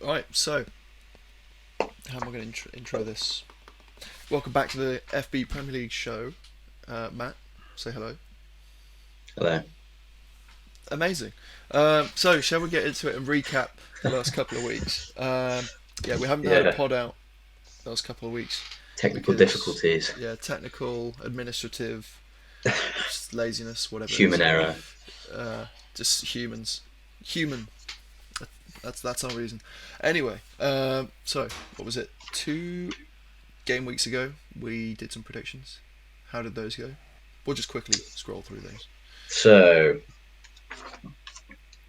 Right, so how am I going to intro this? Welcome back to the FB Premier League show. Matt, say hello. Hello. Amazing. So, shall we get into it and recap the last couple of weeks? Yeah, we haven't had a Yeah, pod out the last couple of weeks technical because, difficulties, yeah, technical, administrative, just laziness, whatever it human is. error. Just humans. Human. That's our reason. Anyway, so what was it? 2 game weeks ago, we did some predictions. How did those go? We'll just quickly scroll through those. So,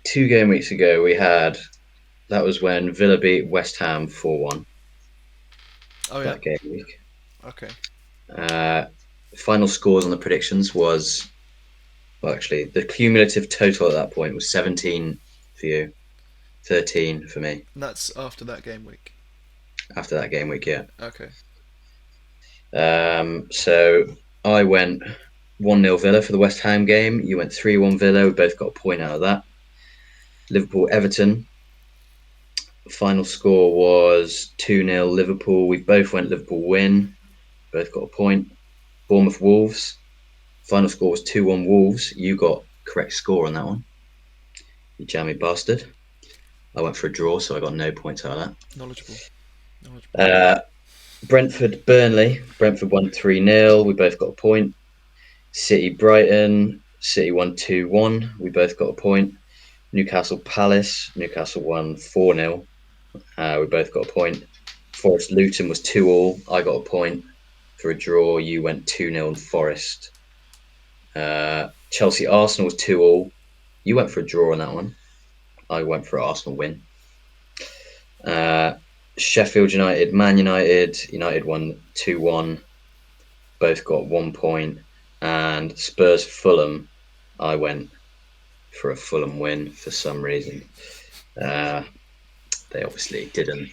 2 game weeks ago, that was when Villa beat West Ham 4-1 Oh yeah. that game week. Okay. Uh, Final scores on the predictions was, well, actually, the cumulative total at that point was 17 for you, 13 for me And that's after that game week. after that game week, yeah. Okay. So, I went 1-0 Villa for the West Ham game. You went 3-1 Villa. We both got a point out of that. Liverpool Everton. Final score was 2-0 Liverpool. We both went Liverpool win. Both got a point. Bournemouth Wolves. Final score was 2-1 Wolves. You got correct score on that one. You jammy bastard. I went for a draw, so I got no points out of Knowledgeable. Knowledgeable. that. Brentford Burnley. Brentford won 3-0. We both got a point. City Brighton. City won 2-1. We both got a point. Newcastle Palace. Newcastle won 4-0. We both got a point. Forest Luton was 2-2. I got a point for a draw. You went 2-0 on Forest. Chelsea Arsenal was 2-2. You went for a draw on that one. I went for an Arsenal win. Sheffield United, Man United. United won 2-1. Both got 1 point. And Spurs Fulham. I went for a Fulham win for some reason. They obviously didn't.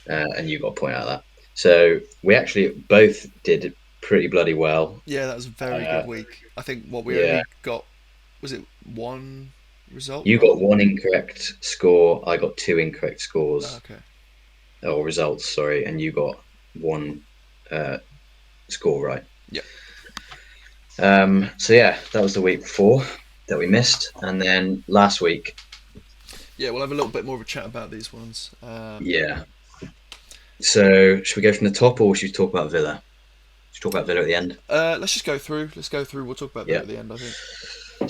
And you got a point out of that. So we actually both did pretty bloody well. Yeah, that was a very good week. I think what we Yeah, only got was it one result you got wrong? one incorrect score. I got two incorrect Oh, scores okay. or results. Sorry, and you got one score right. Yeah. So yeah, that was the week before that we missed, and then last week, Yeah, we'll have a little bit more of a chat about these ones. yeah. So should we go from the top, or should we talk about Villa? Should we talk about Villa at the end? Let's just go through. Let's go through. We'll talk about Villa Yeah. at the end, I think.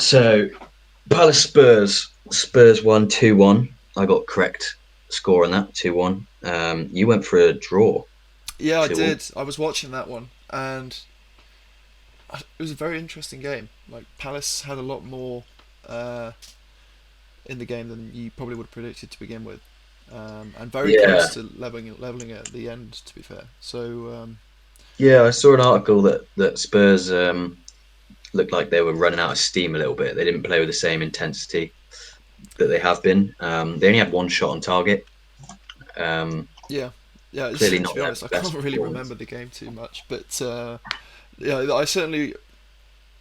So Palace Spurs. Spurs won 2-1. I got correct score on that 2-1. You went for a draw Yeah, I 2-1. did. I was watching that one, and it was a very interesting game. Like Palace had a lot more uh, in the game than you probably would have predicted to begin with, and very close Yeah, to leveling it at the end. To be fair, so yeah. I saw an article that Spurs looked like they were running out of steam a little bit. They didn't play with the same intensity that they have been. They only had one shot on target. Um, yeah, yeah. Clearly To not be their honest, I can't best really performance. remember the game too much, but yeah, I certainly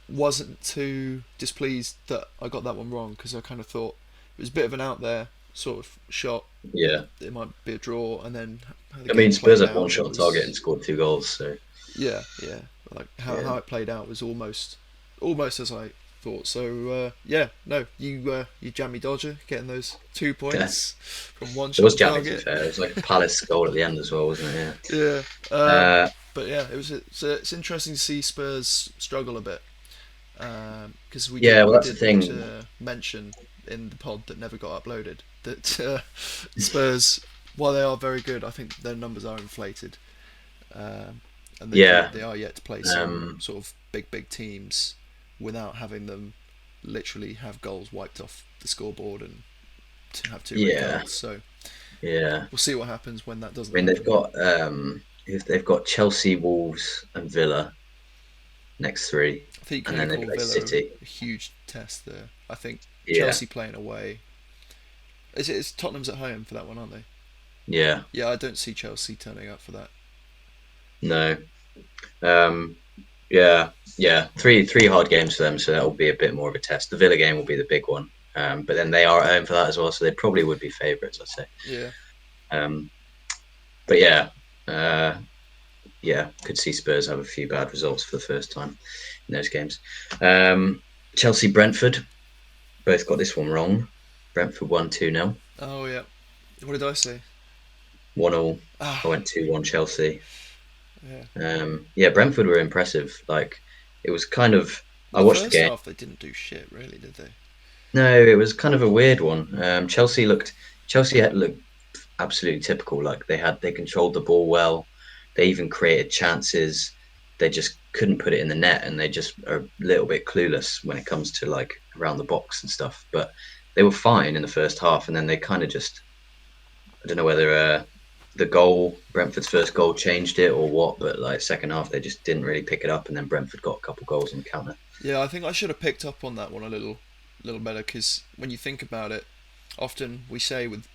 wasn't too displeased that I got that one wrong because I kind of thought it was a bit of an out there sort of shot that Yeah, it might be a draw, and then how the I mean game Spurs played had one out, it shot on target and was scored 2 goals. So yeah, yeah. Like yeah, how it played out was almost as I thought. So yeah, no, you jammy Dodger getting those two yeah. points from one It shot was on jamming to be target. fair. It was like a Palace goal at the end as well, wasn't it? Yeah, Yeah. but yeah, it's interesting to see Spurs struggle a bit because Yeah. Well, we that's the did thing. mention in the pod that never got uploaded that Spurs, while they are very good, I think their numbers are inflated, um, and Yeah. they are yet to play some Um, sort of big teams without having them literally have goals wiped off the scoreboard and to have two red yeah. cards. So Yeah. we'll see what happens when that I doesn't mean, they've happen. got they've got Chelsea, Wolves, and Villa next three, I think you can and only then they call play Villa City. a huge test there. I think Yeah. Chelsea playing away. It's Tottenham's at home for that one, aren't they? Yeah. Yeah, I don't see Chelsea turning up for that. No. Um, yeah. Yeah. Three hard games for them, so that will be a bit more of a test. The Villa game will be the big one. But then they are at home for that as well, so they probably would be favourites, I'd say. Yeah. Um, but yeah, uh, yeah, could see Spurs have a few bad results for the first time in those games. Chelsea Brentford both got this one wrong. Brentford won 2-0. Oh yeah. What did I say? 1-1. I Ah, went 2-1 Chelsea. yeah. Yeah, Brentford were impressive. Like it was kind of Well, I the watched the first game. half they didn't do shit, really, did they? No, it was kind of a weird one. Chelsea had looked absolutely typical. Like they controlled the ball well. They even created chances. They just couldn't put it in the net, and they just are a little bit clueless when it comes to like around the box and stuff. But they were fine in the first half, and then they kind of just I don't know whether the goal Brentford's first goal changed it or what, but like second half they just didn't really pick it up, and then Brentford got a couple goals on the counter. Yeah, I think I should have picked up on that one a little better because when you think about it, often we say with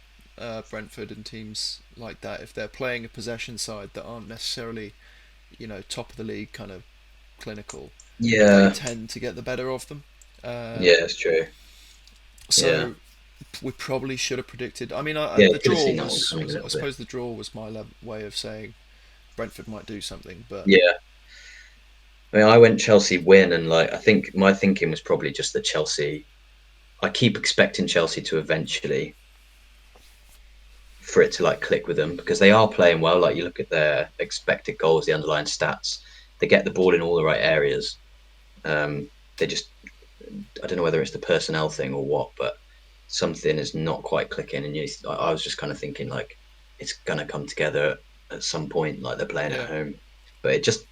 Brentford and teams like that, if they're playing a possession side that aren't necessarily, top of the league kind of clinical, they Yeah, tend to get the better of them. Uh, yeah, it's true. Yeah, so we probably should have predicted. I mean, yeah, the could have draw seen that one was, coming a was I little bit. suppose the draw was my way of saying Brentford might do something, but Yeah, I mean, I went Chelsea win, and like I think my thinking was probably just that Chelsea. I keep expecting Chelsea to eventually for it to like click with them because they are playing well. Like you look at their expected goals, the underlying stats, they get the ball in all the right areas. They just I don't know whether it's the personnel thing or what, but something is not quite clicking. And I was just kind of thinking like it's gonna come together at some point, like they're playing at yeah. home, but it just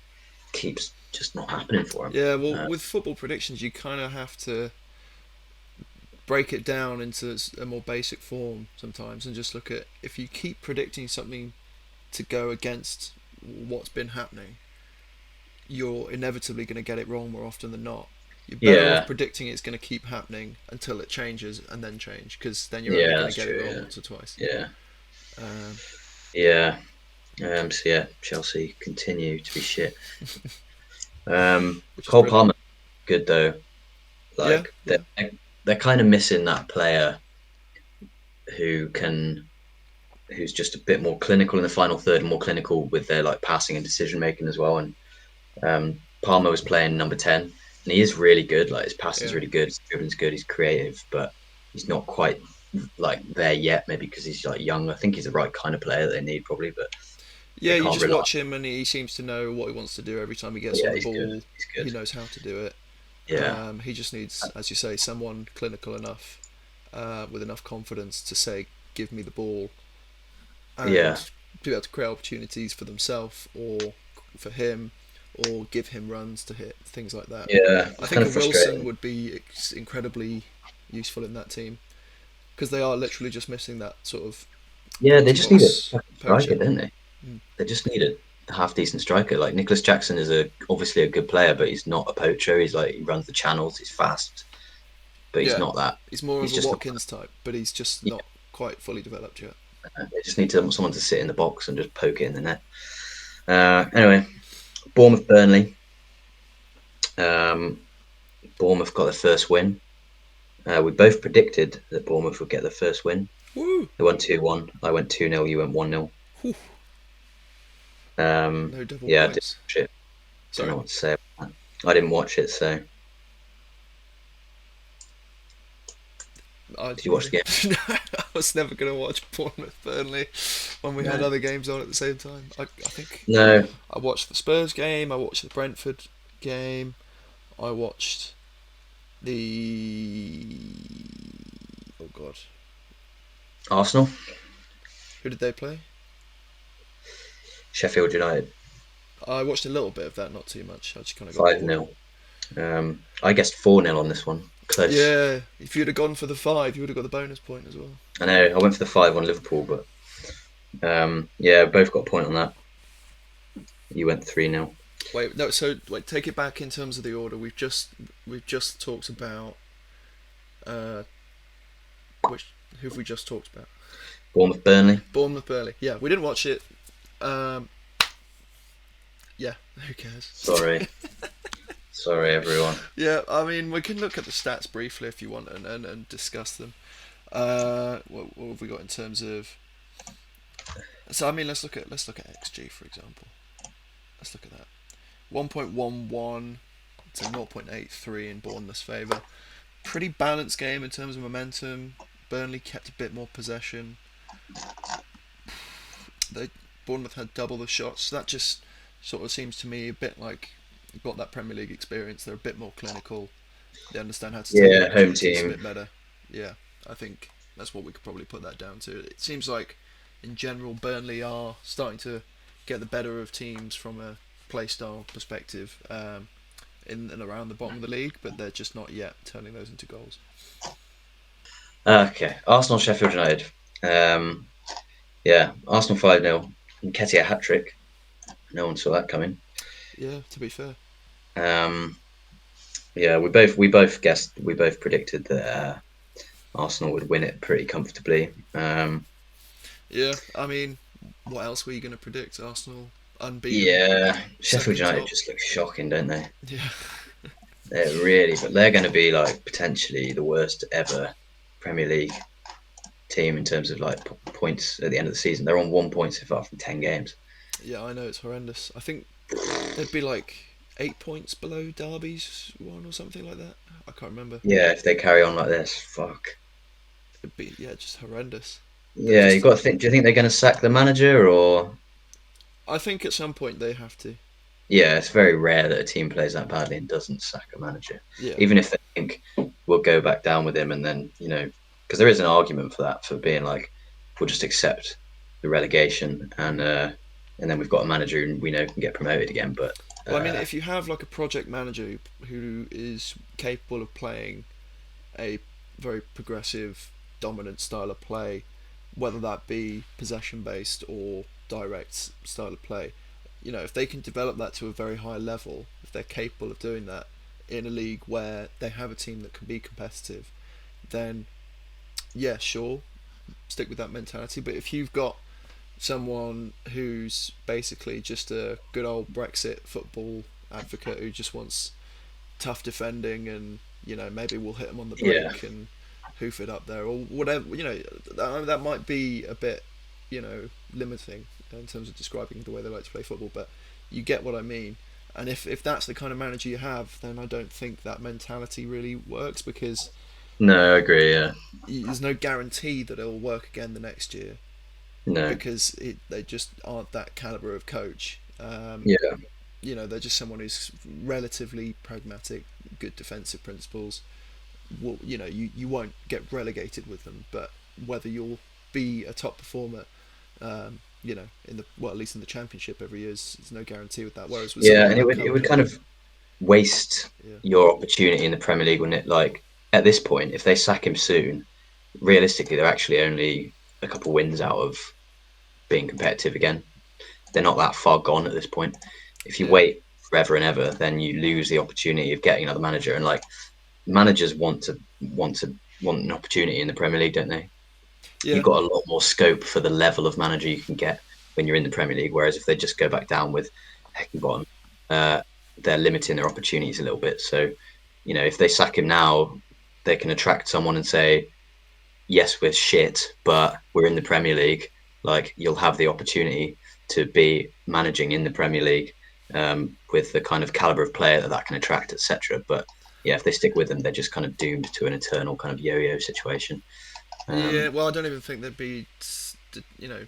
keeps just not happening for them. Yeah, well, with football predictions, you kind of have to break it down into a more basic form sometimes and just look at if you keep predicting something to go against what's been happening, you're inevitably going to get it wrong more often than not. You're better off Yeah, predicting it's going to keep happening until it changes and then change because then you're only yeah, going to that's get it true. wrong Yeah, once or twice. yeah, Um, yeah. So yeah, Chelsea continue to be shit. which is Cole brilliant. Palmer, good though. Yeah, Like yeah, they're kind of missing that player who can who's just a bit more clinical in the final third and more clinical with their like passing and decision making as well. And Palmer was playing number 10, and he is really good. Like his passing's yeah. really good, his dribbling's good, he's creative, but he's not quite like there yet. Maybe because he's like young. I think he's the right kind of player that they need probably, but they Yeah, you can't just rely. watch him and he seems to know what he wants to do every time he gets on Yeah, the he's good. ball. He's He good. knows how to do it. Yeah, He just needs, as you say, someone clinical enough, with enough confidence to say, "Give me the ball," yeah, and be able to create opportunities for themselves or for him, or give him runs to hit things like that. yeah. I It's think kind a of Wilson frustrating. would be incredibly useful in that team because they are literally just missing that sort of Yeah, they box to just need a box fucking striker, poacher. don't they? Mm. They just need a half decent striker. Like Nicholas Jackson is a obviously a good player, but he's not a poacher. He's like he runs the channels. He's fast, but he's Yeah, not that. he's more He's of a just not. Watkins type, but he's just Yeah, not quite fully developed yet. they just need someone to sit in the box and just poke it in the net. Anyway, Bournemouth Burnley. Um, Bournemouth got their first win. We both predicted that Bournemouth would get their first win. Woo! They won 2-1. I went 2-0. You went 1-0. Whew. No double Yeah, I didn't points. watch it. Don't know Sorry. what to say about that. I didn't watch it, so I did you watch the game? I was never going to watch Bournemouth Burnley when we had No. other games on at the same time. I think No. I watched the Spurs game. I watched the Brentford game. I watched the oh god, Arsenal? who did they play? Sheffield United. I watched a little bit of that, not too much. I just kind of got Five bored. nil. I guessed 4-0 on this one. Close. Yeah, if you'd have gone for the five, you would have got the bonus point as well. I know. I went for the 5 on Liverpool, but yeah, both got a point on that. You went 3-0. Wait, no. So wait, take it back in terms of the order. We've just talked about uh, which who have we just talked about? Bournemouth Burnley. Bournemouth Burnley. Yeah, we didn't watch it. Um, yeah, who cares? Sorry. Sorry, everyone. Yeah, I mean we can look at the stats briefly if you want and discuss them. What have we got in terms of So I mean, let's look at XG for example. Let's look at that. 1.11 to 0.83 in Bournemouth's favour. Pretty balanced game in terms of momentum. Burnley kept a bit more possession. They Bournemouth had double the shots. So that just sort of seems to me a bit like got that Premier League experience. They're a bit more clinical. They understand how to take the Yeah, home opportunities a team. bit better. Yeah, I think that's what we could probably put that down to. It seems like, in general, Burnley are starting to get the better of teams from a play style perspective in and around the bottom of the league, but they're just not yet turning those into goals. Okay, Arsenal, Sheffield United. Um, yeah, Arsenal 5-0. Nketiah hat trick. No one saw that coming. Yeah, to be fair. Um, yeah, we both guessed, we both predicted that Arsenal would win it pretty comfortably. Yeah, I mean, what else were you going to predict? Arsenal unbeaten, Yeah, Sheffield second United top. just look shocking, don't they? Yeah, But they're going to be like potentially the worst ever Premier League team in terms of like points at the end of the season. They're on 1 point so far from 10 games. yeah, I know it's horrendous. I think they'd be like 8 points below Derby's one or something like that. I can't remember. Yeah, if they carry on like this, fuck. It'd be yeah, just horrendous. They're Yeah, you just. got to think. Do you think they're going to sack the manager, or I think at some point they have to. yeah, it's very rare that a team plays that badly and doesn't sack a manager, Yeah, even if they think we'll go back down with him, and then because there is an argument for that, for being like we'll just accept the relegation, and then we've got a manager who we know can get promoted again. But well, I mean, uh, if you have like a project manager who is capable of playing a very progressive, dominant style of play, whether that be possession based or direct style of play, if they can develop that to a very high level, if they're capable of doing that in a league where they have a team that can be competitive, then yeah, sure, stick with that mentality. But if you've got someone who's basically just a good old Brexit football advocate who just wants tough defending and maybe we'll hit them on the yeah, break and hoof it up there or whatever, that might be a bit limiting in terms of describing the way they like to play football, but you get what I mean. And if that's the kind of manager you have, then I don't think that mentality really works because no, I agree. Yeah, there's no guarantee that it'll work again the next year no, because they just aren't that caliber of coach. yeah, They're just someone who's relatively pragmatic, good defensive principles. Well, you won't get relegated with them, but whether you'll be a top performer, in the at least in the championship every year, is no guarantee with that. Whereas with yeah, someone and it like would it would Company, kind of waste yeah, your opportunity in the Premier League, wouldn't it? Like at this point, if they sack him soon, realistically, they're actually only a couple wins out of being competitive again. They're not that far gone at this point. If you yeah, wait forever and ever, then you lose the opportunity of getting another manager. And like managers want an opportunity in the Premier League, don't they? You've yeah, got a lot more scope for the level of manager you can get when you're in the Premier League. Whereas if they just go back down with Heckingbottom, uh, they're limiting their opportunities a little bit. So, if they sack him now, they can attract someone and say, yes, we're shit, but we're in the Premier League. Like you'll have the opportunity to be managing in the Premier League with the kind of caliber of player that can attract, etc. But yeah, if they stick with them, they're just kind of doomed to an eternal kind of yo-yo situation. yeah. Um, Well, I don't even think they'd be,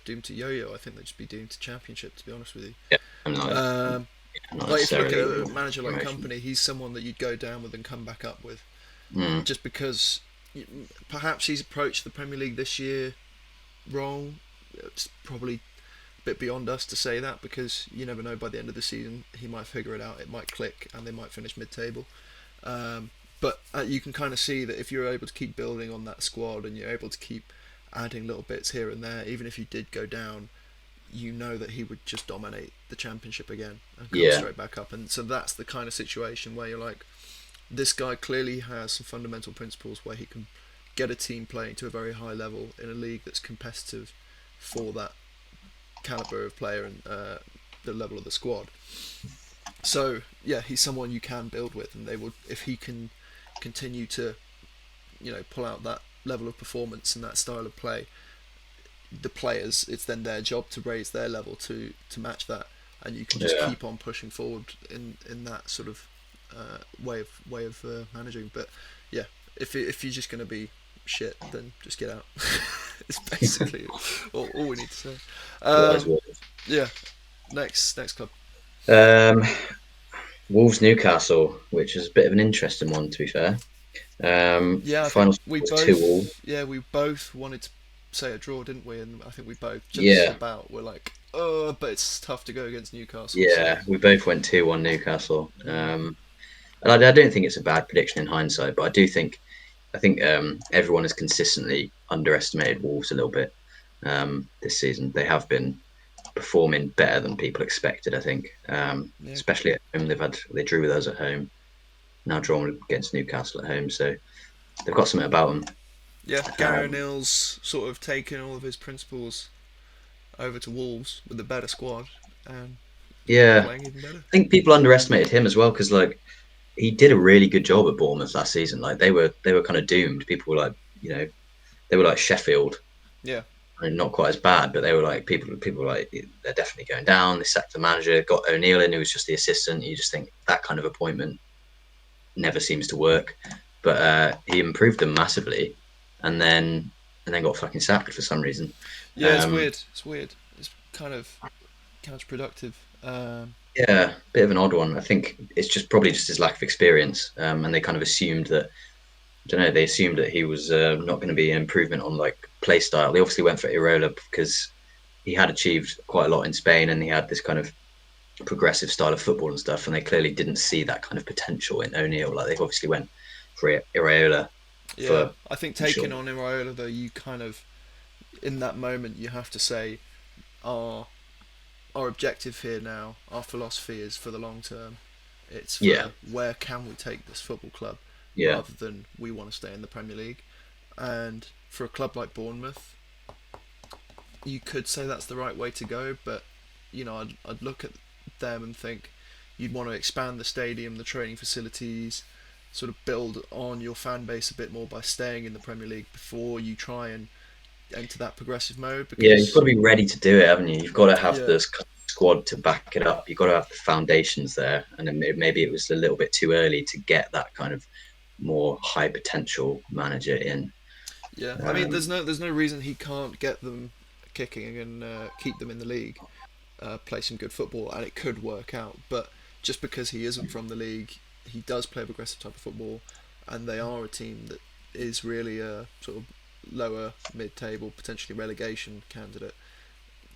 doomed to yo-yo. I think they'd just be doomed to championship. To be honest with yeah, and you. not Like if you look at necessarily a manager like promotion. Company, he's someone that you'd go down with and come back up with, Mm, just because perhaps he's approached the Premier League this year wrong. It's probably a bit beyond us to say that because you never know. By the end of the season, he might figure it out. It might click, and they might finish mid-table. Um, but you can kind of see that if you're able to keep building on that squad and you're able to keep adding little bits here and there, even if you did go down, you know that he would just dominate the championship again and come yeah, straight back up. And so that's the kind of situation where you're like, this guy clearly has some fundamental principles where he can get a team playing to a very high level in a league that's competitive for that caliber of player and the level of the squad. So yeah, he's someone you can build with, and they would if he can continue to pull out that level of performance and that style of play. the players, it's then their job to raise their level to match that, and you can just Yeah. keep on pushing forward in that sort of way of managing. But yeah, if you're just going to be shit, then just get out. It's basically all we need to say. Wise Um, words. yeah, next club. Um, Wolves Newcastle, which is a bit of an interesting one to be fair. Yeah, I think Final score we was 2-2. both we both wanted to say a draw, didn't we? And I think we both just Yeah, about were like, oh, but it's tough to go against Newcastle. So yeah, we both went 2-1 Newcastle. mm, And I don't think it's a bad prediction in hindsight, but I think everyone has consistently underestimated Wolves a little bit this season. They have been performing better than people expected. I think, yeah, especially at home, they drew with us at home, now drawn against Newcastle at home, so they've got something about them. yeah. Gary Um, O'Neill's sort of taken all of his principles over to Wolves with a better squad and yeah, playing even better. I think people underestimated him as well because like he did a really good job at Bournemouth last season. Like they were kind of doomed. People were like, they were like Sheffield. Yeah, I mean, not quite as bad, but they were like people were like they're definitely going down. They sacked the manager, got O'Neill in, who was just the assistant. You just think that kind of appointment never seems to work, but he improved them massively, and then got fucking sacked for some reason. yeah. It's Um, weird. It's weird. It's kind of counterproductive. yeah, bit of an odd one. I think it's just probably just his lack of experience, and they kind of assumed that I don't know. They assumed that he was not going to be an improvement on like play style. They obviously went for Irola because he had achieved quite a lot in Spain, and he had this kind of progressive style of football and stuff. And they clearly didn't see that kind of potential in O'Neill. Like they obviously went for Irola Yeah, for I think taking potential. on Iraola though, you kind of in that moment you have to say our our objective here now, our philosophy is for the long term. It's Yeah, for where can we take this football club, yeah, rather than we want to stay in the Premier League. And for a club like Bournemouth, you could say that's the right way to go, but I'd look at them and think you'd want to expand the stadium, the training facilities, sort of build on your fan base a bit more by staying in the Premier League before you try and enter that progressive mode. yeah. You've got Because to be ready to do it, haven't you? You've got to have yeah, this squad to back it up. You've got to have the foundations there, and then maybe it was a little bit too early to get that kind of more high potential manager in. yeah. I mean, Um, there's no reason he can't get them kicking and keep them in the league, play some good football, and it could work out. But just because he isn't from the league, he does play a progressive type of football, and they are a team that is really a sort of lower mid-table, potentially relegation candidate.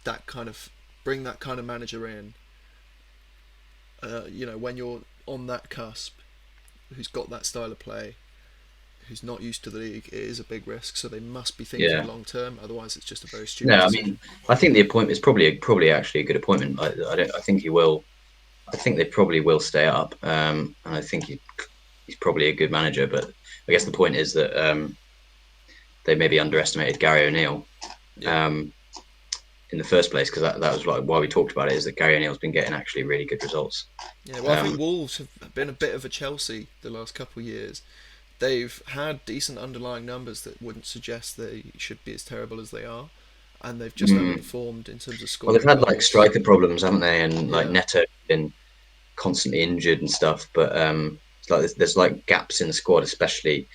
That kind of bring that kind of manager in. When you're on that cusp, who's got that style of play, who's not used to the league, it is a big risk. So they must be thinking yeah. long term. Otherwise, it's just a very No, stupid I decision. mean, I think the appointment is probably actually a good appointment. I don't. I think he will. I think they probably will stay up, and I think he's probably a good manager. But I guess the point is that they maybe underestimated Gary O'Neill Yeah, um, in the first place because that was like why we talked about it is that Gary O'Neill's been getting actually really good results. yeah. Well, I think Um, Wolves have been a bit of a Chelsea the last couple of years. They've had decent underlying numbers that wouldn't suggest they should be as terrible as they are, and they've just mm, underperformed in terms of well, they've scoring had like goals. striker problems, haven't they? And like Yeah, Neto been constantly injured and stuff. But it's like there's like gaps in the squad, especially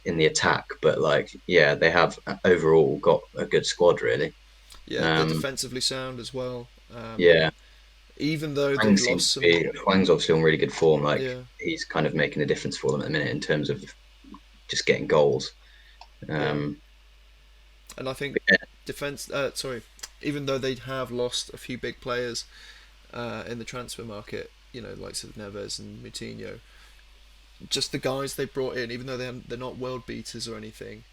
in the attack. But like, yeah, they have overall got a good squad, really. yeah. They're Um, defensively sound as well. yeah, Even though Huang they've seems lost to some, be Huang's obviously on really good form. Like yeah, he's kind of making a difference for them at the minute in terms of just getting goals. yeah. Um, And I think but yeah, defense. Sorry, even though they have lost a few big players in the transfer market, like sort of Neves and Moutinho, just the guys they brought in, even though they're not world beaters or anything,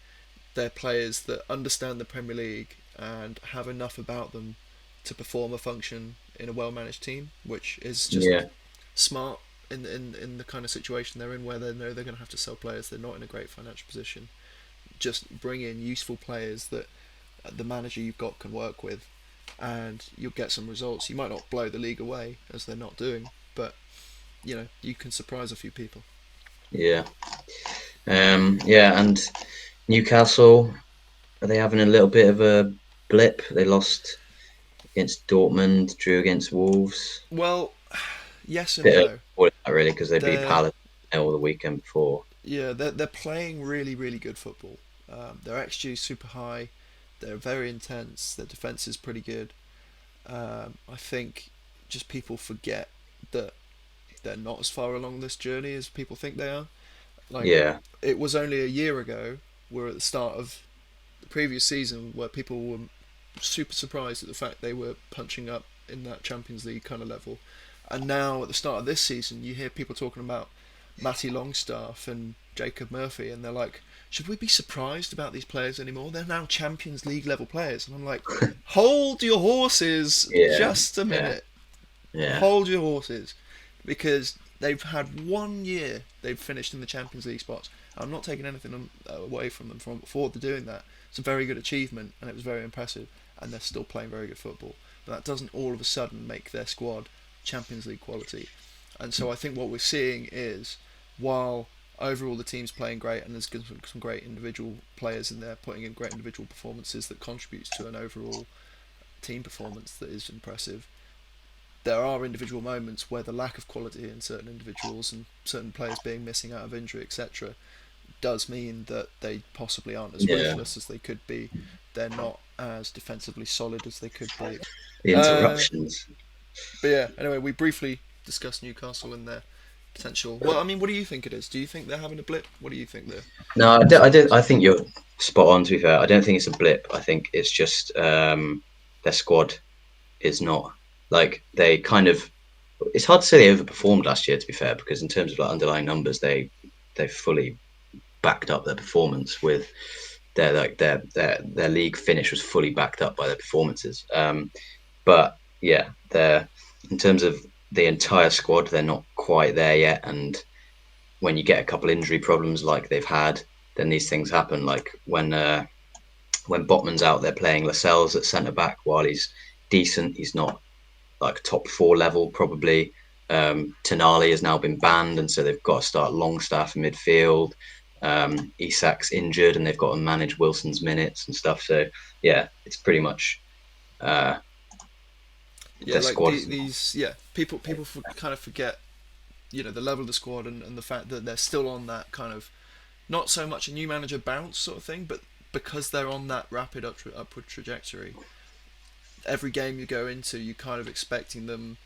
they're players that understand the Premier League and have enough about them to perform a function in a well managed team, which is just yeah, smart in the kind of situation they're in where they know they're going to have to sell players. They're not in a great financial position. Just bring in useful players that the manager you've got can work with, and you'll get some results. You might not blow the league away as they're not doing, but you can surprise a few people. yeah, yeah. And Newcastle, are they having a little bit of a blip. They lost against Dortmund, drew against Wolves. Well, yes and Bit early no. for that, really, because they beat They're Palace the weekend before. Yeah, they're playing really really good football. Their XG is super high. They're very intense. Their defense is pretty good. I think just people forget that they're not as far along this journey as people think they are. Like, Yeah, it was only a year ago, we're at the start of the previous season, where people were super surprised at the fact they were punching up in that Champions League kind of level. And now at the start of this season, you hear people talking about Matty Longstaff and Jacob Murphy, and they're like, should we be surprised about these players anymore? They're now Champions League level players. And I'm like, hold your horses yeah, just a yeah, minute. yeah, Hold your horses, because they've had 1 year they've finished in the Champions League spots. I'm not taking anything away from them for doing that. It's a very good achievement, and it was very impressive, and they're still playing very good football. But that doesn't all of a sudden make their squad Champions League quality. And so I think what we're seeing is, while overall the team's playing great and there's some great individual players in there putting in great individual performances that contributes to an overall team performance that is impressive, there are individual moments where the lack of quality in certain individuals and certain players being missing out of injury, etc., does mean that they possibly aren't as yeah. ruthless as they could be. They're not as defensively solid as they could be. The Uh, interruptions. but yeah, anyway, we briefly discussed Newcastle and their potential. Well, I mean, what do you think it is? Do you think they're having a blip? What do you think they're No, I, the do, I, reason do, is? I think you're spot on. To be fair, I don't think it's a blip. I think it's just their squad is not like they kind of. It's hard to say they overperformed last year. To be fair, because in terms of like underlying numbers, they fully backed up their performance with their league finish was fully backed up by their performances. But yeah, they're in terms of the entire squad, they're not quite there yet. And when you get a couple injury problems like they've had, then these things happen. Like when Botman's out, they're playing Lascelles at centre back. While he's decent, he's not like top four level probably. Tonali has now been banned, and so they've got to start Longstaff in midfield. Isak's injured, and they've got to manage Wilson's minutes and stuff. So yeah, it's pretty much uh, Yeah, their like squad. these. Yeah, people kind of forget, the level of the squad, and the fact that they're still on that kind of, not so much a new manager bounce sort of thing, but because they're on that rapid upward trajectory, every game you go into, you're kind of expecting them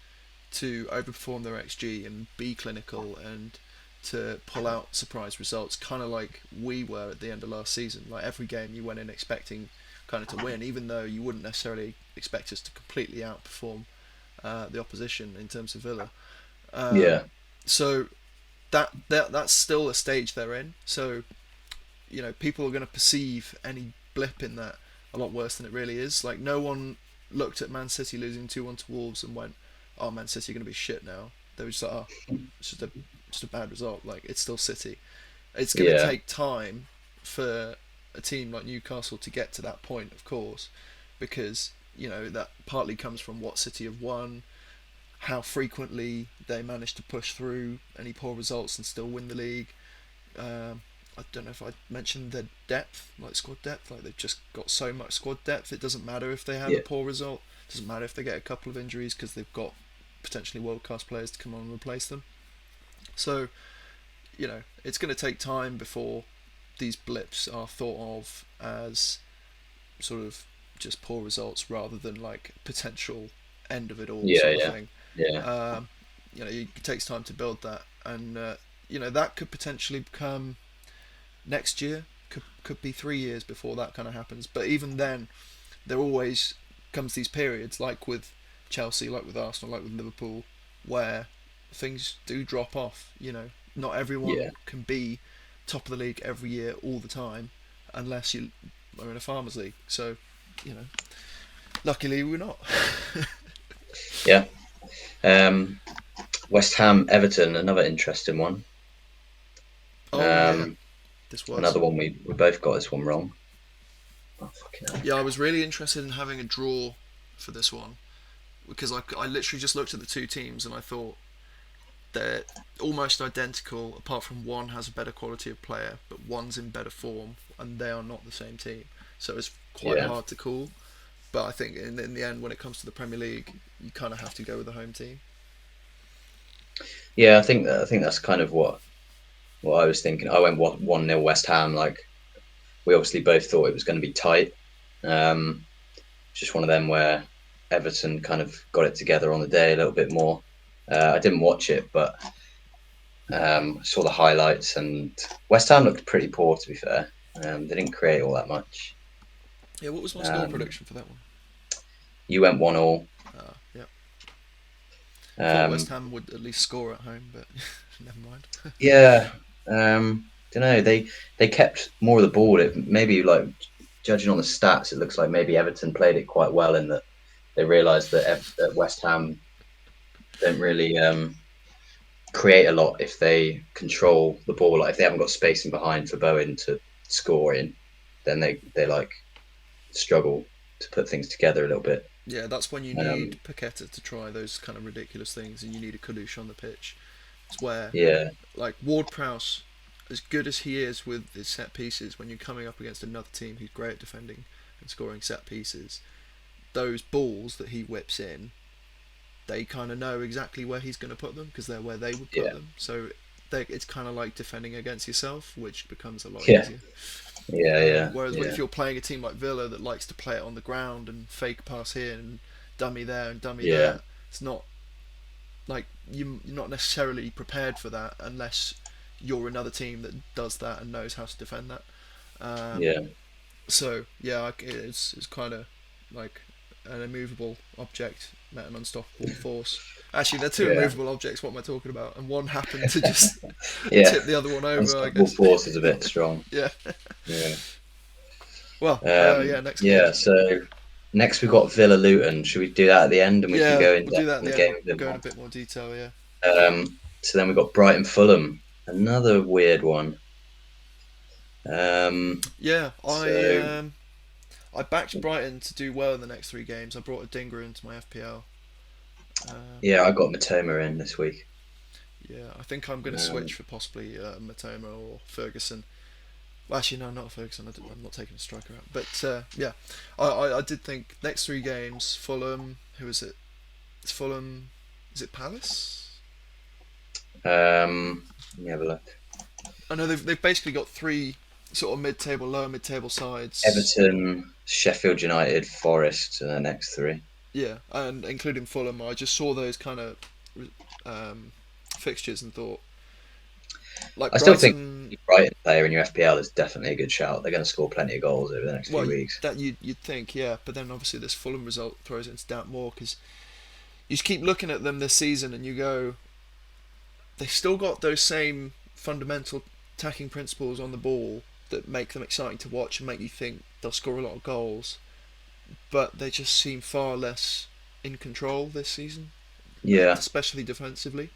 to overperform their XG and be clinical and to pull out surprise results, kind of like we were at the end of last season. Like, every game you went in expecting kind of to win, even though you wouldn't necessarily expect us to completely outperform the opposition in terms of Villa. Yeah, So that's still a stage they're in. So people are going to perceive any blip in that a lot worse than it really is. Like, no one looked at Man City losing 2-1 to Wolves and went, "Oh, Man City are going to be shit now." They were just like, "Oh, it's just a bad result." Like, it's still City. It's going to yeah, take time for a team like Newcastle to get to that point, of course, because that partly comes from what City have won, how frequently they manage to push through any poor results and still win the league. I don't know if I mentioned their depth, like squad depth. Like, they've just got so much squad depth. It doesn't matter if they have a yeah, poor result. It doesn't matter if they get a couple of injuries, because they've got potentially world class players to come on and replace them. So it's going to take time before these blips are thought of as sort of just poor results, rather than like potential end of it all yeah, sort of yeah, thing. yeah, Um, it takes time to build that, and that could potentially become next year. Could be 3 years before that kind of happens. But even then, there always comes these periods, like with Chelsea, like with Arsenal, like with Liverpool, where things do drop off. Not everyone yeah. can be top of the league every year all the time, unless you are in a farmers league. So, you know, luckily we're not. Yeah. Um, West Ham, Everton, another interesting one. Oh yeah, Um, this was. Another one we both got this one wrong. Oh, fucking hell. Yeah, I was really interested in having a draw for this one, because I literally just looked at the two teams and I thought they're almost identical, apart from one has a better quality of player, but one's in better form, and they are not the same team. So it's quite Yeah, hard to call. But I think in the end, when it comes to the Premier League, you kind of have to go with the home team. Yeah, I think that's kind of what I was thinking. I went 1-0 West Ham. Like we obviously both thought it was going to be tight. Um, just one of them where Everton kind of got it together on the day a little bit more. I didn't watch it, but saw the highlights, and West Ham looked pretty poor, to be fair. They didn't create all that much. Yeah, what was my score Um, prediction for that one? you went 1-1. Yeah, thought West Um, Ham would at least score at home, but never mind. yeah, don't know. They kept more of the ball. It maybe like judging on the stats, it looks like maybe Everton played it quite well in that they realised that West Ham don't really create a lot if they control the ball. Like if they haven't got space in behind for Bowen to score in, then they like struggle to put things together a little bit. Yeah, that's when you need Um, Paqueta to try those kind of ridiculous things, and you need a Kalush on the pitch. It's where, yeah, like Ward Prowse, as good as he is with his set pieces, when you're coming up against another team who's great at defending and scoring set pieces, those balls that he whips in, they kind of know exactly where he's going to put them because they're where they would put yeah, them. So it's kind of like defending against yourself, which becomes a lot yeah, easier. yeah, Whereas yeah, if you're playing a team like Villa that likes to play it on the ground and fake pass here and dummy there and dummy yeah, there, it's not like you're not necessarily prepared for that unless you're another team that does that and knows how to defend that. Um, yeah, so yeah, it's kind of like an immovable object met an unstoppable force. Actually, they're two yeah, immovable objects. What am I talking about? And one happened to just yeah. tip the other one over, I Unstoppable guess. force is a bit strong. Yeah. Yeah. Well, yeah. Next Yeah. games. So next we've got Villa Luton. Should we do that at the end, and we can Yeah, go in we'll do depth that at on the the end. game We'll a bit go in more? a bit more detail. Yeah. So then we've got Brighton Fulham, another weird one. Yeah, So I backed Brighton to do well in the next three games. I brought a dinger into my FPL. Um, yeah, I got Matoma in this week. yeah, I think I'm going to Um, switch for possibly Matoma or Ferguson. Well, actually, no, not Ferguson. I'm not taking a striker out. But yeah, I did think next three games, Fulham. Who is it? It's Fulham. Is it Palace? let me have a look. I know they've basically got three sort of mid-table, lower mid-table sides. Everton, Sheffield United, Forest, and the next three. Yeah, and including Fulham. I just saw those kind of um, fixtures and thought, like I still think Brighton. a Brighton player in your FPL is definitely a good shout. They're going to score plenty of goals over the next few Well, weeks. that you'd think, yeah, but then obviously this Fulham result throws it into doubt more because you just keep looking at them this season and you go, they've still got those same fundamental attacking principles on the ball that make them exciting to watch and make you think they'll score a lot of goals, but they just seem far less in control this season, Yeah, especially defensively,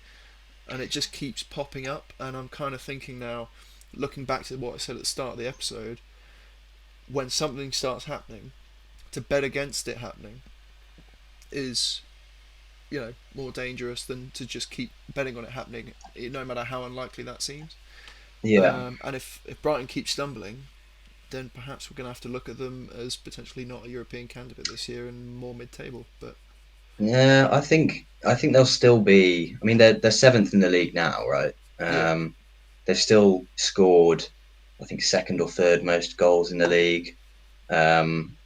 and it just keeps popping up. And I'm kind of thinking now, looking back to what I said at the start of the episode, when something starts happening, to bet against it happening is more dangerous than to just keep betting on it happening, no matter how unlikely that seems. yeah. And if Brighton keeps stumbling, then perhaps we're going to have to look at them as potentially not a European candidate this year and more mid-table. But Yeah, I think they'll still be. I mean, they're seventh in the league now, right? yeah, They've still scored, I think, second or third most goals in the league. Um,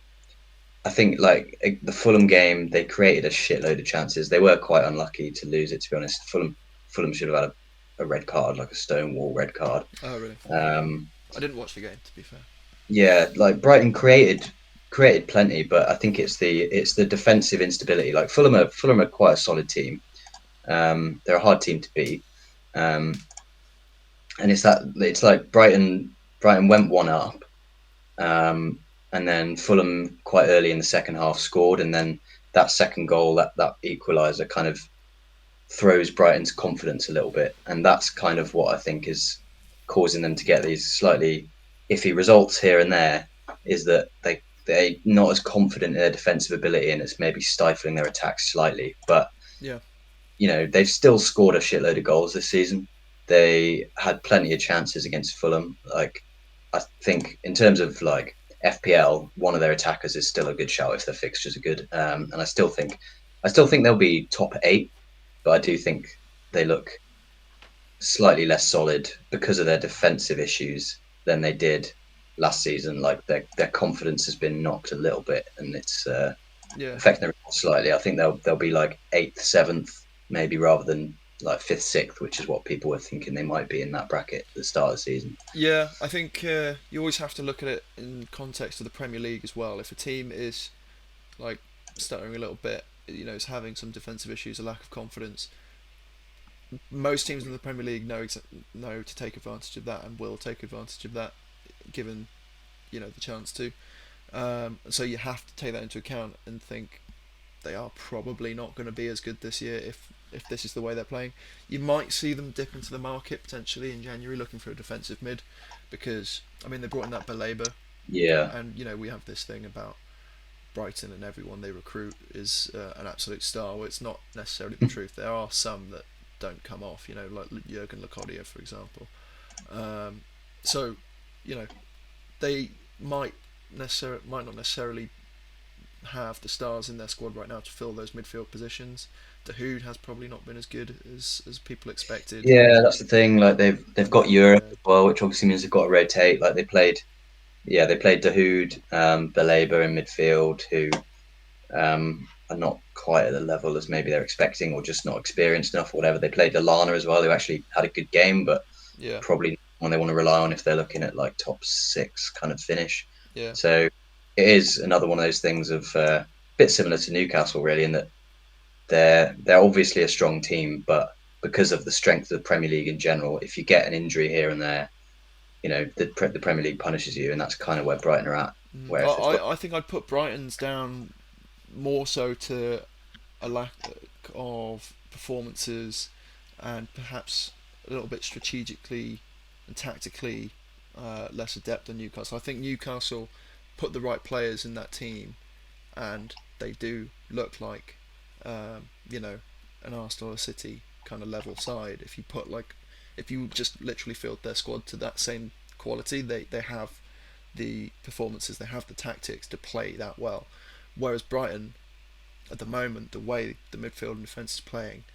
I think like the Fulham game, they created a shitload of chances. They were quite unlucky to lose it, to be honest. Fulham should have had a red card, like a stonewall red card. oh really? Um, I didn't watch the game to be fair. yeah, like Brighton created plenty, but I think it's the defensive instability. Like Fulham are quite a solid team. They're a hard team to beat, um, and it's like Brighton went one up, um, and then Fulham quite early in the second half scored, and then that second goal, that equaliser, kind of throws Brighton's confidence a little bit, and that's kind of what I think is causing them to get these slightly iffy results here and there. Is that they're not as confident in their defensive ability, and it's maybe stifling their attacks slightly. But Yeah, they've still scored a shitload of goals this season. They had plenty of chances against Fulham. Like I think in terms of like FPL, one of their attackers is still a good shout if their fixtures are good. And I still think they'll be top 8, but I do think they look slightly less solid because of their defensive issues than they did last season. Like their confidence has been knocked a little bit, and it's Yeah. affecting their results slightly. I think they'll be like 8th, 7th, maybe rather than like 5th, 6th, which is what people were thinking they might be in that bracket at the start of the season. Yeah, I think you always have to look at it in context of the Premier League as well. If a team is like stuttering a little bit, is having some defensive issues, a lack of confidence, most teams in the Premier League know to take advantage of that and will take advantage of that, given the chance to. So you have to take that into account and think they are probably not going to be as good this year if this is the way they're playing. You might see them dip into the market potentially in January looking for a defensive mid, because I mean they brought in that Belabor, Yeah. and we have this thing about Brighton and everyone they recruit is an absolute star. Well, it's not necessarily the truth. There are some that don't come off, like Jurgen Locadia, for example. So, you know, they might not necessarily have the stars in their squad right now to fill those midfield positions. Dahoud has probably not been as good as people expected. Yeah, that's the thing. Like they've And got then Europe as well, which obviously means they've got to rotate. Like they played Dahoud, Belabor in midfield, who are not quite at the level as maybe they're expecting, or just not experienced enough, or whatever. They played Lallana as well, who actually had a good game, but yeah, probably one they want to rely on if they're looking at like top 6 kind of finish. yeah, So it is another one of those things of a bit similar to Newcastle, really, in that they're obviously a strong team, but because of the strength of the Premier League in general, if you get an injury here and there, the Premier League punishes you, and that's kind of where Brighton are at. I, Whereas they've got I think I'd put Brighton's down more so to a lack of performances and perhaps a little bit strategically and tactically less adept than Newcastle. I think Newcastle put the right players in that team, and they do look like an Arsenal or City kind of level side. If you just literally filled their squad to that same quality, they have the performances, they have the tactics to play that well. Whereas Brighton, at the moment, the way the midfield and defence is playing,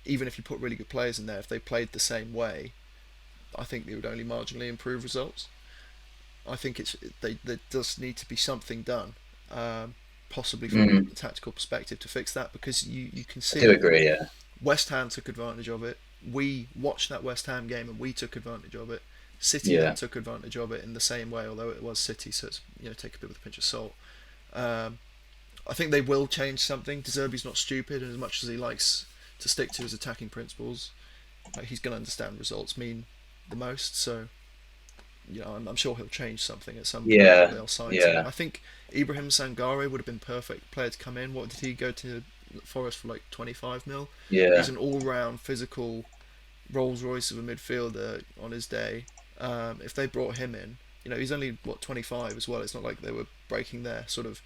even if you put really good players in there, if they played the same way, I think they would only marginally improve results. I think there does need to be something done, possibly from Mm, a tactical perspective to fix that, because you can I do see agree. Yeah, West Ham took advantage of it. We watched that West Ham game and we took advantage of it. City then yeah, took advantage of it in the same way, although it was City, so it's take a bit with a pinch of salt. Um, I think they will change something. De Zerbi's not stupid, and as much as he likes to stick to his attacking principles, he's going to understand results mean the most. So I'm sure he'll change something at some point, or yeah, they'll sign someone. yeah, I think Ibrahim Sangare would have been perfect player to come in. What did he go to Forest for, like 25 mil? He's yeah, an all-round physical Rolls Royce of a midfielder on his day. If they brought him in, he's only 25 as well. It's not like they were breaking their sort of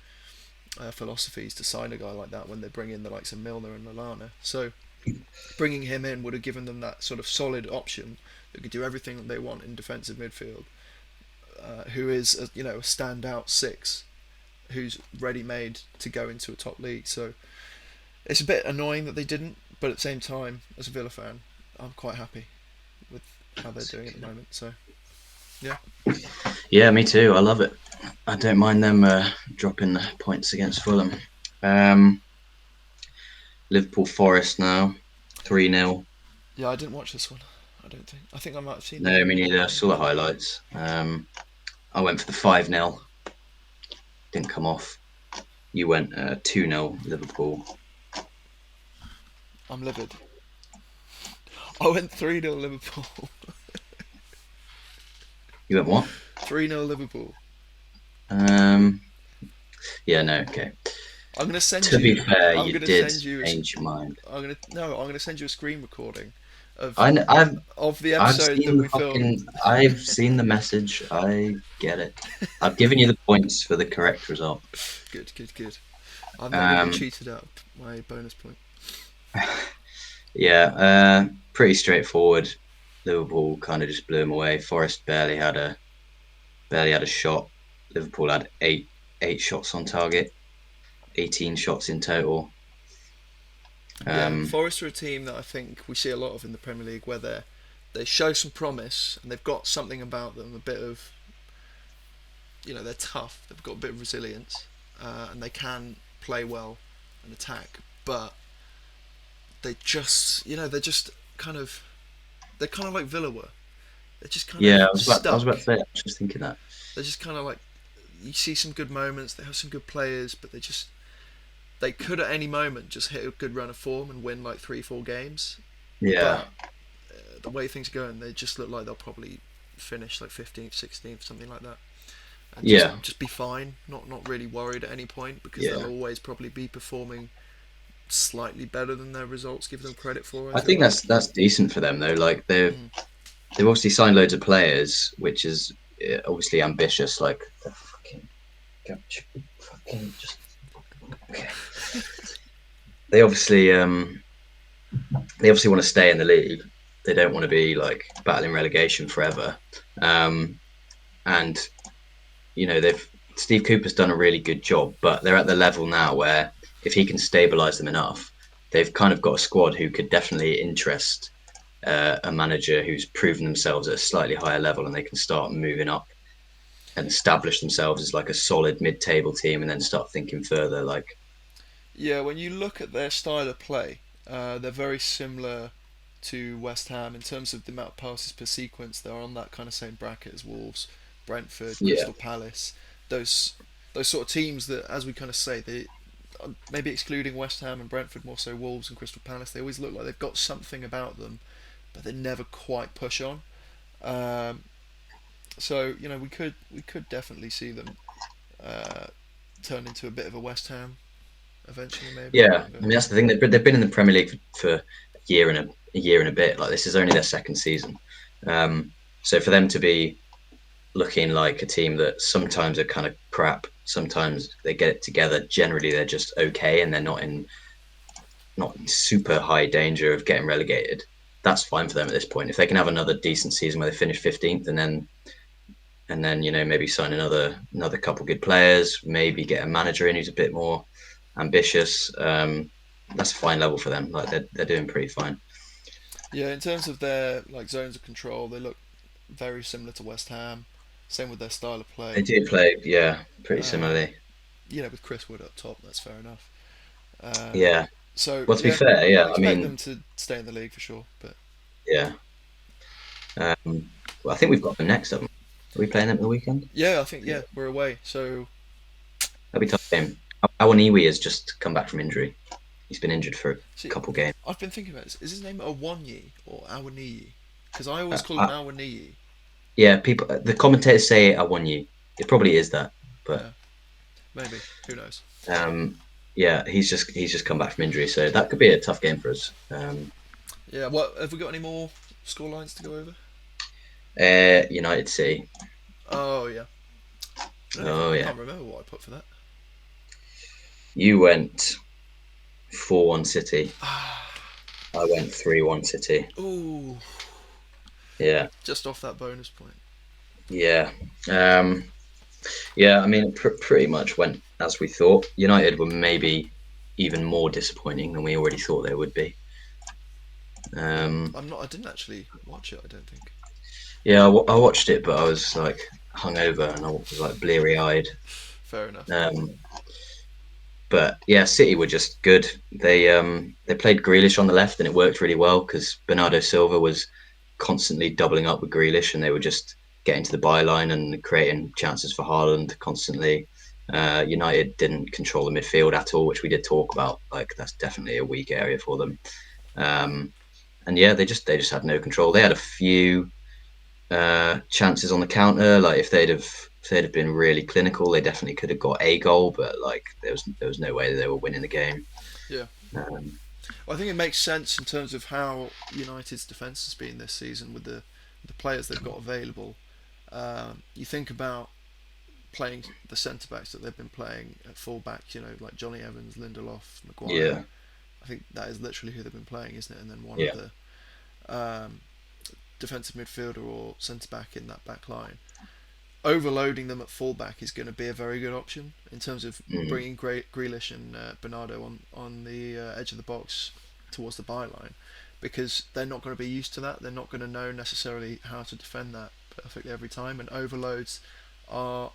philosophies to sign a guy like that when they bring in the likes of Milner and Lallana. So bringing him in would have given them that sort of solid option that could do everything that they want in defensive midfield. Who is a standout six, who's ready made to go into a top league. So it's a bit annoying that they didn't, but at the same time, as a Villa fan, I'm quite happy with how they're doing at the moment. So yeah, yeah. Me too. I love it. I don't mind them dropping the points against Fulham. Um, Liverpool Forest now, 3-0. yeah, I didn't watch this one. I don't think. I think I might have seen No, the. I mean neither. I saw the highlights. I went for the 5-0. Didn't come off. You went 2-0 Liverpool. I'm livid. I went 3-0 Liverpool. You went what? 3-0 Liverpool. Um, yeah, no, okay. I'm gonna send To be you. fair, I'm you gonna did send you. change your mind. I'm gonna no. I'm gonna send you a screen recording of I, kn- I've of the I've episode that seen the we filmed. fucking I've seen the message. I get it. I've given you the points for the correct result. Good, good, good. I've not even Um, cheated out my bonus point. yeah, pretty straightforward. Liverpool kind of just blew them away. Forest barely had a shot. Liverpool had eight shots on target, 18 shots in total. Yeah, Um, Forest are a team that I think we see a lot of in the Premier League, where they show some promise and they've got something about them, a bit of, they're tough. They've got a bit of resilience, and they can play well and attack, but they're just kind of they're kind of like Villa were. They're just kind yeah, of I was about stuck. to say, I was just thinking that. They're just kind of like, you see some good moments. They have some good players, but they could at any moment just hit a good run of form and win like 3, 4 games. Yeah, But the way things are going, they just look like they'll probably finish like 15th, 16th, something like that, and just yeah, just be fine. Not really worried at any point, because they'll yeah. always probably be performing slightly better than their results give them credit for. I I feel think like. that's decent for them though. Like Mm. they've obviously signed loads of players, which is obviously ambitious. Like the fucking just okay. They obviously want to stay in the league. They don't want to be like battling relegation forever. Um, and they've Steve Cooper's done a really good job, but they're at the level now where if he can stabilise them enough, they've kind of got a squad who could definitely interest a manager who's proven themselves at a slightly higher level, and they can start moving up and establish themselves as like a solid mid-table team, and then start thinking further. Like, Yeah, when you look at their style of play, they're very similar to West Ham in terms of the amount of passes per sequence. They're on that kind of same bracket as Wolves, Brentford, yeah, Crystal Palace. Those those sort of teams that, as we kind of say, they maybe excluding West Ham and Brentford, more so Wolves and Crystal Palace. They always look like they've got something about them, but they never quite push on. Um, so we could definitely see them uh, turn into a bit of a West Ham eventually, maybe. yeah. I But mean, that's the thing. They've been in the Premier League for a year and a year and a bit. Like, this is only their second season. So for them to be looking like a team that sometimes are kind of crap, sometimes they get it together. Generally, they're just okay, and they're not in super high danger of getting relegated. That's fine for them at this point. If they can have another decent season where they finish 15th, and then maybe sign another couple good players, maybe get a manager in who's a bit more ambitious. That's a fine level for them. Like, they're doing pretty fine. yeah, in terms of their like zones of control, they look very similar to West Ham. Same with their style of They play. do play, yeah, pretty Um, similarly. with Chris Wood up top, that's fair enough. Yeah. So Well, to be yeah, fair, yeah, I'd I expect mean, them to stay in the league for sure. But yeah. Well, I think we've got them next up. Are we playing them at the weekend? yeah, I think we're away. So That'll be a tough game. Awaniwi has just come back from injury. He's been injured for a see, couple games. I've been thinking about this. Is his name Awanyi or Awaniyi? Because I always Uh, call him uh, Awaniyi. yeah, the commentators say Awaniyi. It probably is that, but Yeah, maybe. Who knows? um, yeah, he's just come back from injury, so that could be a tough game for us. Yeah. What have we got any more score lines to go over? United City. Oh yeah. Oh I yeah, can't remember what I put for that. you went 4-1 City. I went 3-1 City. Ooh, Yeah, just off that bonus point. yeah, yeah. I mean, pretty much went as we thought. United were maybe even more disappointing than we already thought they would be. Um, I'm not. I didn't actually watch it. I don't think. yeah, I watched it, but I was like hungover and I was like bleary eyed. Fair enough. Um, but yeah, City were just good. They played Grealish on the left, and it worked really well because Bernardo Silva was constantly doubling up with Grealish, and they were just getting to the byline and creating chances for Haaland constantly. United didn't control the midfield at all, which we did talk about. Like, that's definitely a weak area for them. Um, and yeah, they just had no control. They had a few chances on the counter. Like, if they'd have been really clinical, they definitely could have got a goal. But like, there was no way that they were winning the game. Yeah. Um, Well, I think it makes sense in terms of how United's defence has been this season with the players they've got available. You think about playing the centre backs that they've been playing at full back. Like Johnny Evans, Lindelof, Maguire. yeah, I think that is literally who they've been playing, isn't it? And then one yeah, other um, defensive midfielder or centre back in that back line. overloading them at fullback is going to be a very good option in terms of Mm. bringing Grealish and Bernardo on the edge of the box towards the byline, because they're not going to be used to that. They're not going to know necessarily how to defend that perfectly every time, and overloads are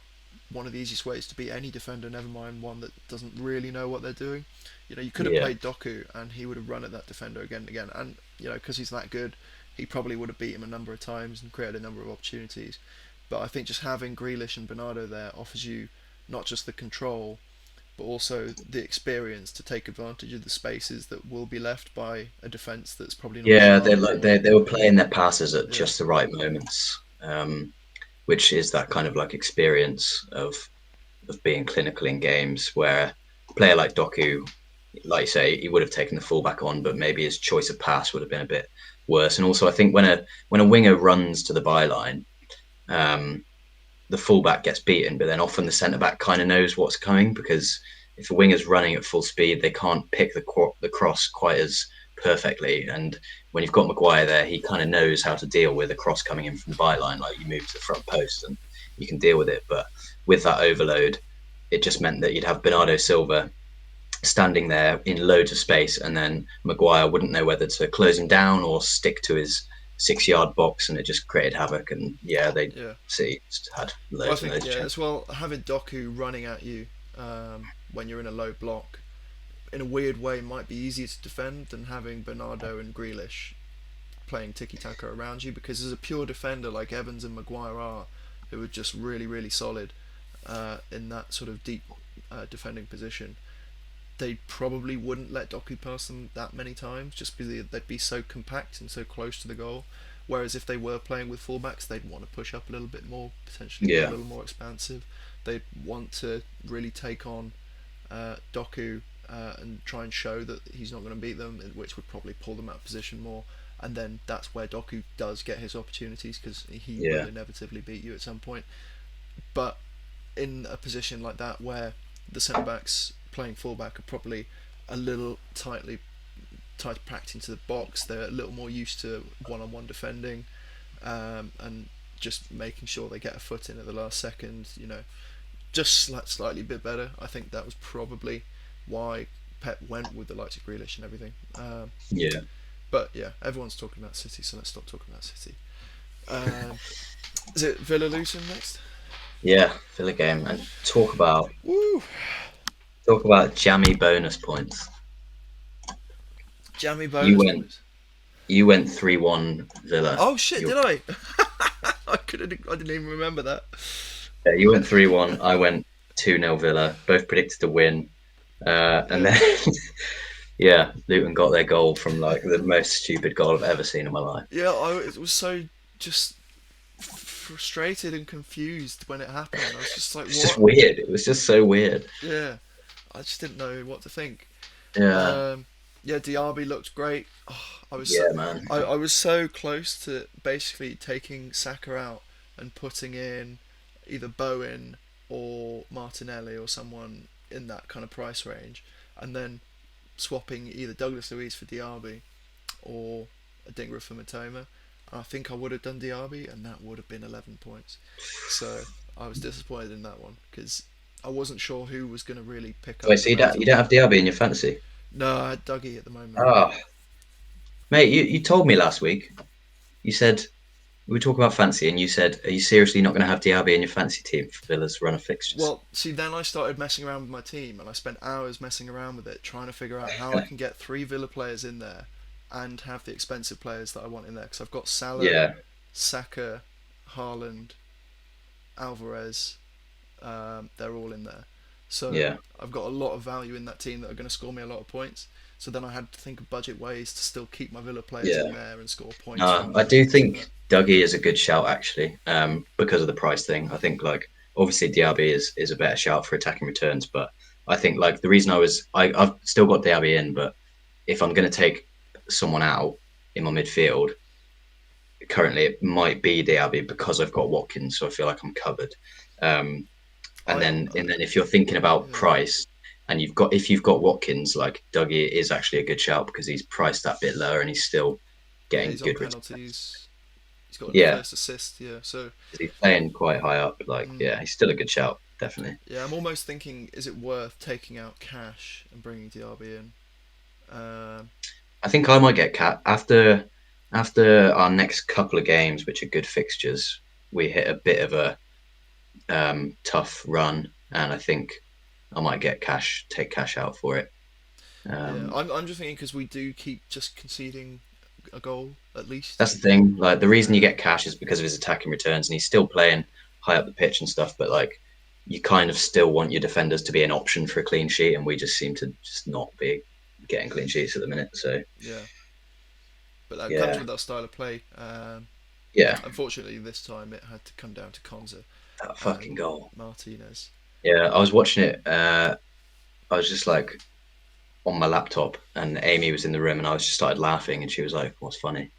one of the easiest ways to beat any defender, never mind one that doesn't really know what they're doing. You know, you could have Yeah, played Doku and he would have run at that defender again and again, and you know, because he's that good, he probably would have beat him a number of times and created a number of opportunities. But I think just having Grealish and Bernardo there offers you not just the control, but also the experience to take advantage of the spaces that will be left by a defence that's probably not yeah. They sharp. like they were playing their passes at Yeah, just the right moments, which is that kind of like experience of being clinical in games where a player like Doku, like you say, he would have taken the fullback on, but maybe his choice of pass would have been a bit worse. And also, I think when a winger runs to the byline, um, the fullback gets beaten, but then often the centre back kind of knows what's coming because if a winger's running at full speed, they can't pick the cross quite as perfectly. And when you've got Maguire there, he kind of knows how to deal with a cross coming in from the byline. Like you move to the front post and you can deal with it. But with that overload, it just meant that you'd have Bernardo Silva standing there in loads of space, and then Maguire wouldn't know whether to close him down or stick to his 6 yard box, and it just created havoc. And yeah, they yeah. City just had Well, I loads and think loads of yeah chances. as well having Doku running at you when you're in a low block in a weird way might be easier to defend than having Bernardo and Grealish playing tiki taka around you, because as a pure defender like Evans and Maguire are, who are just really really solid in that sort of deep defending position, they probably wouldn't let Doku pass them that many times just because they'd be so compact and so close to the goal. Whereas if they were playing with fullbacks, they'd want to push up a little bit more, potentially be a Yeah, little more expansive. They'd want to really take on Doku and try and show that he's not going to beat them, which would probably pull them out of position more. And then that's where Doku does get his opportunities because he will yeah, inevitably beat you at some point. But in a position like that where the centre backs playing fullback are probably a little tight packed into the box. They're a little more used to one-on-one defending, and just making sure they get a foot in at the last second. You know, just slightly a bit better. I think that was probably why Pep went with the likes of Grealish and everything. yeah, But yeah, everyone's talking about City, so let's stop talking about City. Um, is it Villa Luton next? yeah. Villa game and Woo! talk about jammy bonus points. Jammy You bonus went points. you went 3-1 Villa. Oh shit! You Did I? I couldn't. I didn't even remember that. you went 3-1. I went 2-0 Villa. Both predicted to win. And Yeah. then yeah, Luton got their goal from like the most stupid goal I've ever seen in my life. Yeah, I was so just frustrated and confused when it happened. I was just like, It's just what? weird. It was just so weird. Yeah, I just didn't know what to think. Yeah, Um, yeah, Diaby looked great. Oh, yeah, man. I was so close to basically taking Saka out and putting in either Bowen or Martinelli or someone in that kind of price range, and then swapping either Douglas Luiz for Diaby or a Dingra for Matoma. I think I would have done Diaby, and that would have been 11 points. So I was disappointed in that one because I wasn't sure who was going to really pick Wait, up so the you mantle. don't have Diaby in your fantasy? No, I had Dougie at the moment. Oh, mate, you told me last week. You said we talk about fancy, and you said, "Are you seriously not going to have Diaby in your fancy team for Villa's run of fixtures?" Well, see, then I started messing around with my team, and I spent hours messing around with it, trying to figure out how I can get three Villa players in there and have the expensive players that I want in there. Because I've got Salah, Yeah, Saka, Haaland, Alvarez. They're all in there. So yeah, I've got a lot of value in that team that are going to score me a lot of points. So then I had to think of budget ways to still keep my Villa players in yeah. there and score points from I them and do things like that. think Dougie is a good shout actually, because of the price thing. I think like obviously Diaby is a better shout for attacking returns, but I think like the reason I've still got Diaby in, but if I'm going to take someone out in my midfield, currently it might be Diaby because I've got Watkins, so I feel like I'm covered. Um, and I then if you're thinking about yeah price and if you've got Watkins, like Dougie is actually a good shout because he's priced that bit lower and he's still yeah getting he's on good returns. penalties. He's got the Yeah, first assist. Yeah, so 'cause he's playing quite high up. Like, mm, yeah, he's still a good shout, definitely. yeah, I'm almost thinking, is it worth taking out Cash and bringing DRB in? Um, I think I might get Cat after our next couple of games, which are good fixtures. We hit a bit of a tough run, and I think I might take Cash out for it. yeah, Um, I'm just thinking because we do keep just conceding a goal at least. that's the thing. Like the reason you Uh, get Cash is because of his attacking returns, and he's still playing high up the pitch and stuff. But like, you kind of still want your defenders to be an option for a clean sheet, and we just seem to just not be getting clean sheets at the minute. So yeah, but that comes yeah, with our style of play. yeah, Unfortunately, this time it had to come down to Konza that fucking and goal. Martinez. Yeah, I was watching it. I was just like on my laptop, and Amy was in the room, and I was just started laughing, and she was like, "What's funny?"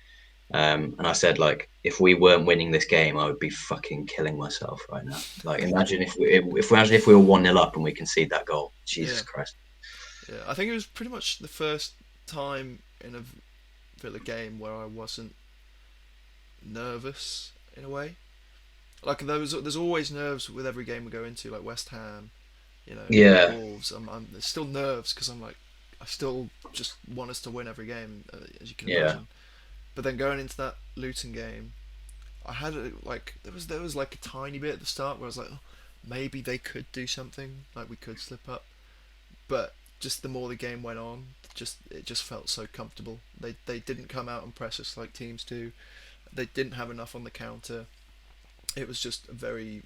And I said, like, if we weren't winning this game, I would be fucking killing myself right now. Like, imagine if we were 1-0 up and we concede that goal. Jesus Yeah, Christ. yeah. I think it was pretty much the first time in a Villa game where I wasn't nervous in a way. Like there's always nerves with every game we go into, like West Ham, Yeah, Wolves. There's still nerves because I'm like, I still just want us to win every game, as you can yeah, imagine. But then going into that Luton game, there was like a tiny bit at the start where I was like, oh, maybe they could do something, like we could slip up. But just the more the game went on, it just felt so comfortable. They didn't come out and press us like teams do. They didn't have enough on the counter. It was just a very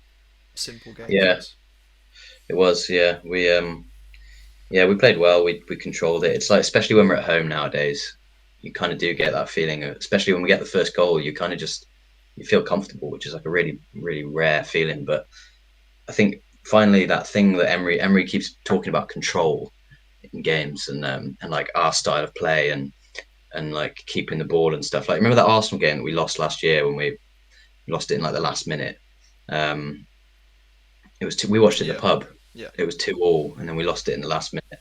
simple game for yeah. us. It was. Yeah, we played well. We controlled it. It's like, especially when we're at home nowadays, you kind of do get that feeling. Especially when we get the first goal, you kind of just you feel comfortable, which is like a really really rare feeling. But I think finally that thing that Emery keeps talking about, control in games, and like our style of play, and like keeping the ball and stuff. Like, remember that Arsenal game that we lost last year when we lost it in like the last minute. Um, we watched it in the Yeah, pub. yeah, It was 2-2, and then we lost it in the last minute.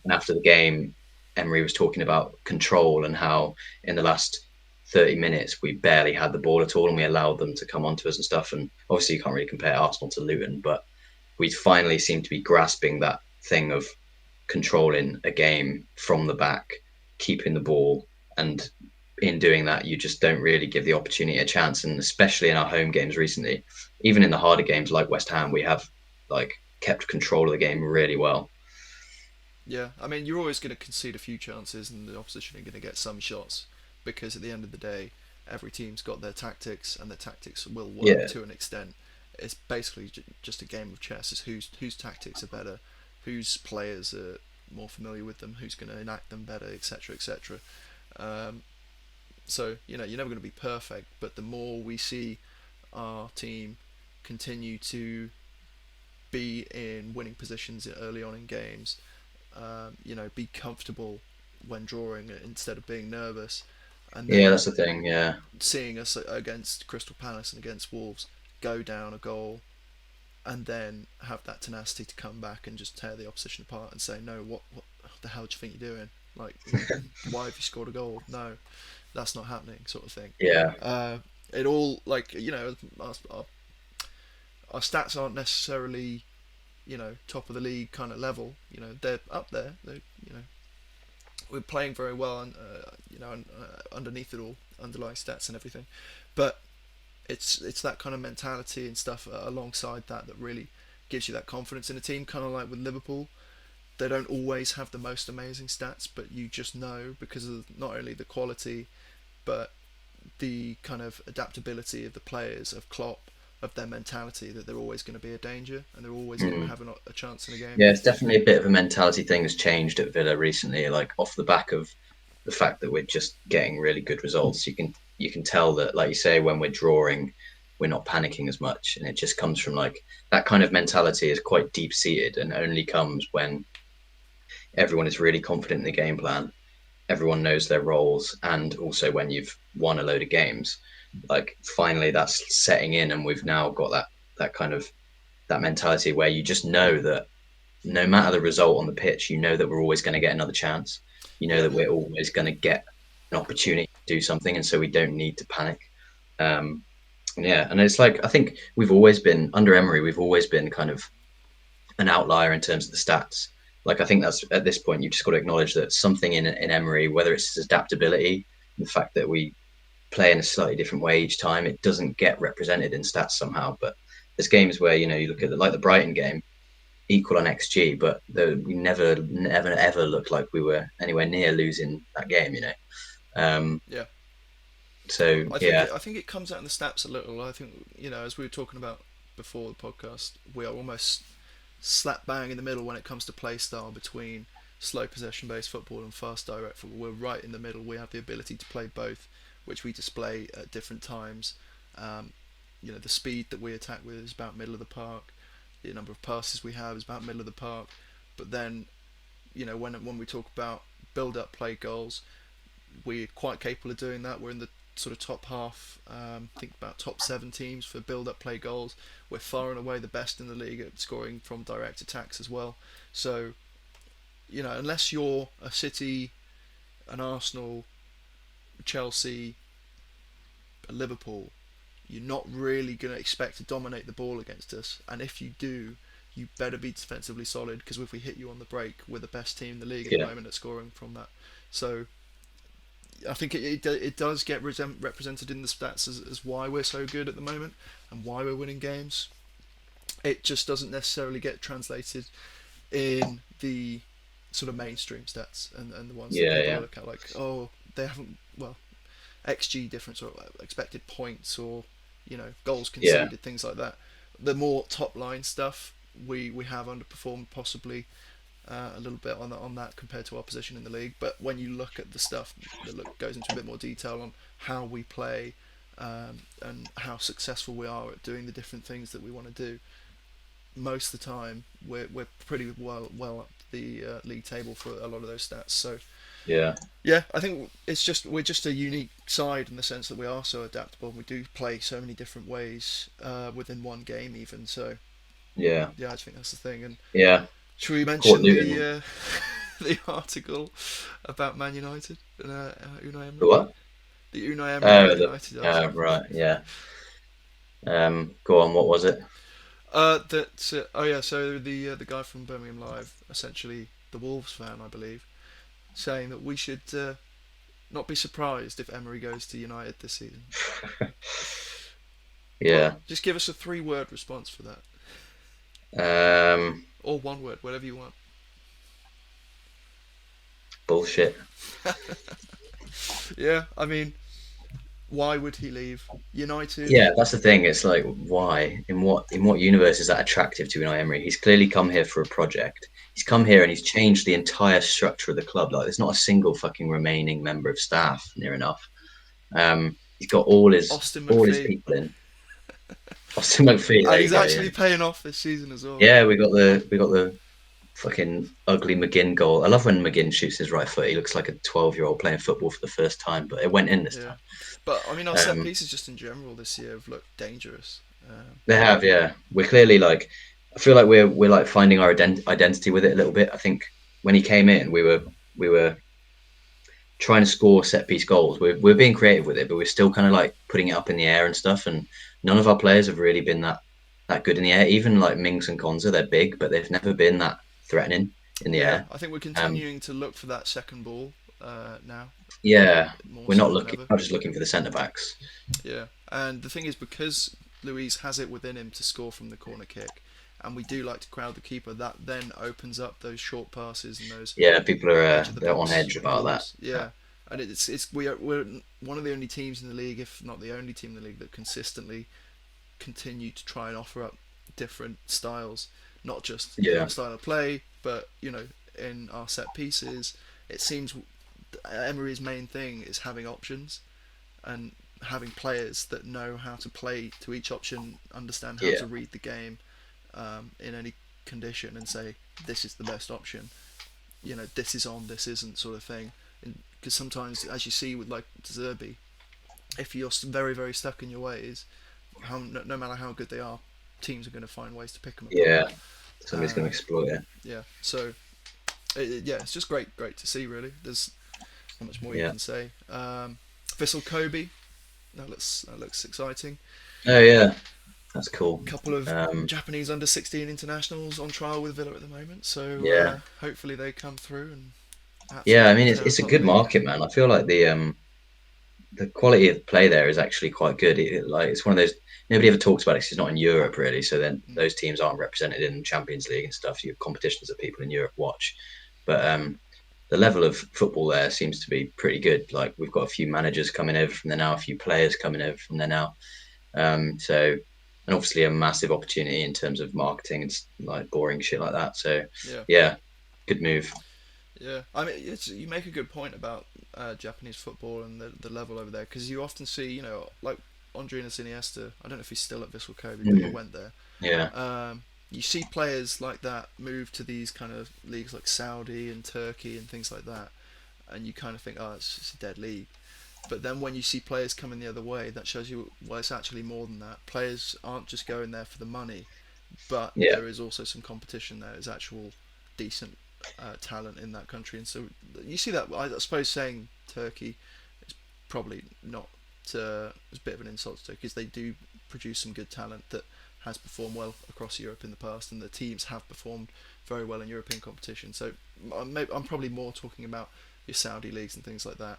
And after the game, Emery was talking about control and how in the last 30 minutes we barely had the ball at all, and we allowed them to come onto us and stuff. And obviously, you can't really compare Arsenal to Luton, but we finally seem to be grasping that thing of controlling a game from the back, keeping the ball, and in doing that, you just don't really give the opportunity a chance. And especially in our home games recently, even in the harder games like West Ham, we have like kept control of the game really well. yeah. I mean, you're always going to concede a few chances, and the opposition are going to get some shots because at the end of the day, every team's got their tactics, and their tactics will work Yeah, to an extent. It's basically just a game of chess. It's whose tactics are better, whose players are more familiar with them, who's going to enact them better, etc., etc. Um, so you're never going to be perfect, but the more we see our team continue to be in winning positions early on in games, be comfortable when drawing instead of being nervous, and yeah, then that's the thing. Yeah, seeing us against Crystal Palace and against Wolves go down a goal, and then have that tenacity to come back and just tear the opposition apart and say, no, what the hell do you think you're doing? Like, why have you scored a goal? No, that's not happening, sort of thing. yeah, Uh, it all, like, our stats aren't necessarily, top of the league kind of level. They're up there. We're playing very well, underneath it all, underlying stats and everything. But it's that kind of mentality and stuff alongside that really gives you that confidence in a team. Kind of like with Liverpool, they don't always have the most amazing stats, but you just know because of not only the quality, but the kind of adaptability of the players, of Klopp, of their mentality, that they're always going to be a danger and they're always going to mm. have a chance in a game. Yeah. It's definitely a bit of a mentality thing that's changed at Villa recently. Like off the back of the fact that we're just getting really good results, you can tell that, like you say, when we're drawing, we're not panicking as much, and it just comes from like that kind of mentality is quite deep seated and only comes when everyone is really confident in the game plan, everyone knows their roles, and also when you've won a load of games, like finally that's setting in, and we've now got that kind of that mentality where you just know that no matter the result on the pitch, you know that we're always going to get another chance. You know Yeah, that we're always going to get an opportunity to do something, and so we don't need to panic. Um, yeah, and it's like I think we've always been under Emery. We've always been kind of an outlier in terms of the stats. Like I think that's at this point you've just got to acknowledge that something in Emery, whether it's his adaptability, the fact that we play in a slightly different way each time, it doesn't get represented in stats somehow. But there's games where you look at like the Brighton game, equal on XG, but we never, ever looked like we were anywhere near losing that game. Um, Yeah. so I think yeah, it comes out in the stats a little. I think as we were talking about before the podcast, we are almost slap bang in the middle when it comes to play style between slow possession based football and fast direct football. We're right in the middle. We have the ability to play both, which we display at different times. Um, the speed that we attack with is about middle of the park. The number of passes we have is about middle of the park. But then, when we talk about build up play goals, we're quite capable of doing that. We're in the sort of top half. Think about top 7 teams for build-up play goals. We're far and away the best in the league at scoring from direct attacks as well. So, unless you're a City, an Arsenal, Chelsea, a Liverpool, you're not really going to expect to dominate the ball against us. And if you do, you better be defensively solid, because if we hit you on the break, we're the best team in the league at the yeah, moment at scoring from that. So I think it does get represented in the stats as why we're so good at the moment and why we're winning games. It just doesn't necessarily get translated in the sort of mainstream stats and the ones that yeah, people yeah, look at, like, oh, they haven't, well, XG difference or expected points or goals yeah, conceded, things like that. The more top line stuff, we have underperformed possibly a little bit on that compared to our position in the league. But when you look at the stuff that goes into a bit more detail on how we play, and how successful we are at doing the different things that we want to do, most of the time we're pretty well up the league table for a lot of those stats. So yeah, yeah, I think we're just a unique side in the sense that we are so adaptable and we do play so many different ways within one game even. So yeah, yeah, I think that's the thing. And yeah. should we Port mention Luton. the the article about Man United and Unai The Emery? what? The Unai Emery Oh, Man United article. right, yeah. Go on. What was it? That oh yeah, so the guy from Birmingham Live, essentially the Wolves fan, I believe, saying that we should not be surprised if Emery goes to United this season. What? Yeah. Just give us a 3-word response for that, Um, or 1 word, whatever you want. bullshit. Yeah, I mean, why would he leave United? Yeah, that's the thing. It's like, why? In what universe is that attractive to Unai Emery? He's clearly come here for a project. He's come here and he's changed the entire structure of the club. Like, there's not a single fucking remaining member of staff near enough. He's got Austin all his McPhee, people in. Austin McPhee. and There you he's go. Yeah, actually paying off this season as well. yeah. We got the fucking ugly McGinn goal. I love when McGinn shoots his right foot. He looks like a 12-year-old playing football for the first time, but it went in this Yeah, time. but I mean, our set Um, pieces just in general this year have looked dangerous. they have, yeah. We're clearly like, I feel like we're like finding our identity with it a little bit. I think when he came in, we were trying to score set piece goals. We're being creative with it, but we're still kind of like putting it up in the air and stuff. And none of our players have really been that good in the air. Even like Mings and Konza, they're big, but they've never been that threatening in the Yeah, air. I think we're Um, continuing to look for that second ball now yeah, more we're not so than looking, ever. not just looking for the centre backs. Yeah, and the thing is, because Luis has it within him to score from the corner kick, and we do like to crowd the keeper, that then opens up those short passes and those Yeah, people are edge of the they're on box edge about that. balls. Yeah, and we're one of the only teams in the league, if not the only team in the league, that consistently continue to try and offer up different styles, not just in Yeah, our style of play, but in our set pieces. It seems Emery's main thing is having options and having players that know how to play to each option, understand how yeah, to read the game in any condition, and say this is the best option. This is on, this isn't, sort of thing. Because sometimes, as you see with like Zerbi, if you're very very stuck in your ways, no matter how good they are, teams are going to find ways to pick them apart. yeah. Somebody's going to Um, exploit it. yeah, so yeah, it's just great to see. Really, there's not much more you Yeah, can say. Vissel Kobe, That looks exciting. Oh yeah, that's cool. Couple of Um, Japanese under 16 internationals on trial with Villa at the moment, so yeah, hopefully they come through and yeah. I absolutely mean, tear it's a apart the good league. market, man. I feel like the quality of play there is actually quite good. Like it's one of those nobody ever talks about it 'cause it's not in Europe really. So then Mm. those teams aren't represented in Champions League and stuff. You have competitions that people in Europe watch, but the level of football there seems to be pretty good. Like we've got a few managers coming over from there now, a few players coming over from there now. So and obviously a massive opportunity in terms of marketing and like boring shit like that. So Yeah, yeah, good move. yeah. I mean, you make a good point about Japanese football and the level over there, because you often see, like Andreas Iniesta. I don't know if he's still at Vissel Kobe, but he Mm, went there. yeah, You see players like that move to these kind of leagues like Saudi and Turkey and things like that, and you kind of think, oh, it's a dead league. But then when you see players coming the other way, that shows you, well, it's actually more than that. Players aren't just going there for the money, but yeah, there is also some competition there. There's actual decent talent in that country, and so you see that. I suppose saying Turkey is probably not as a bit of an insult to Turkey, because they do produce some good talent that has performed well across Europe in the past, and the teams have performed very well in European competition. So I'm probably more talking about your Saudi leagues and things like that.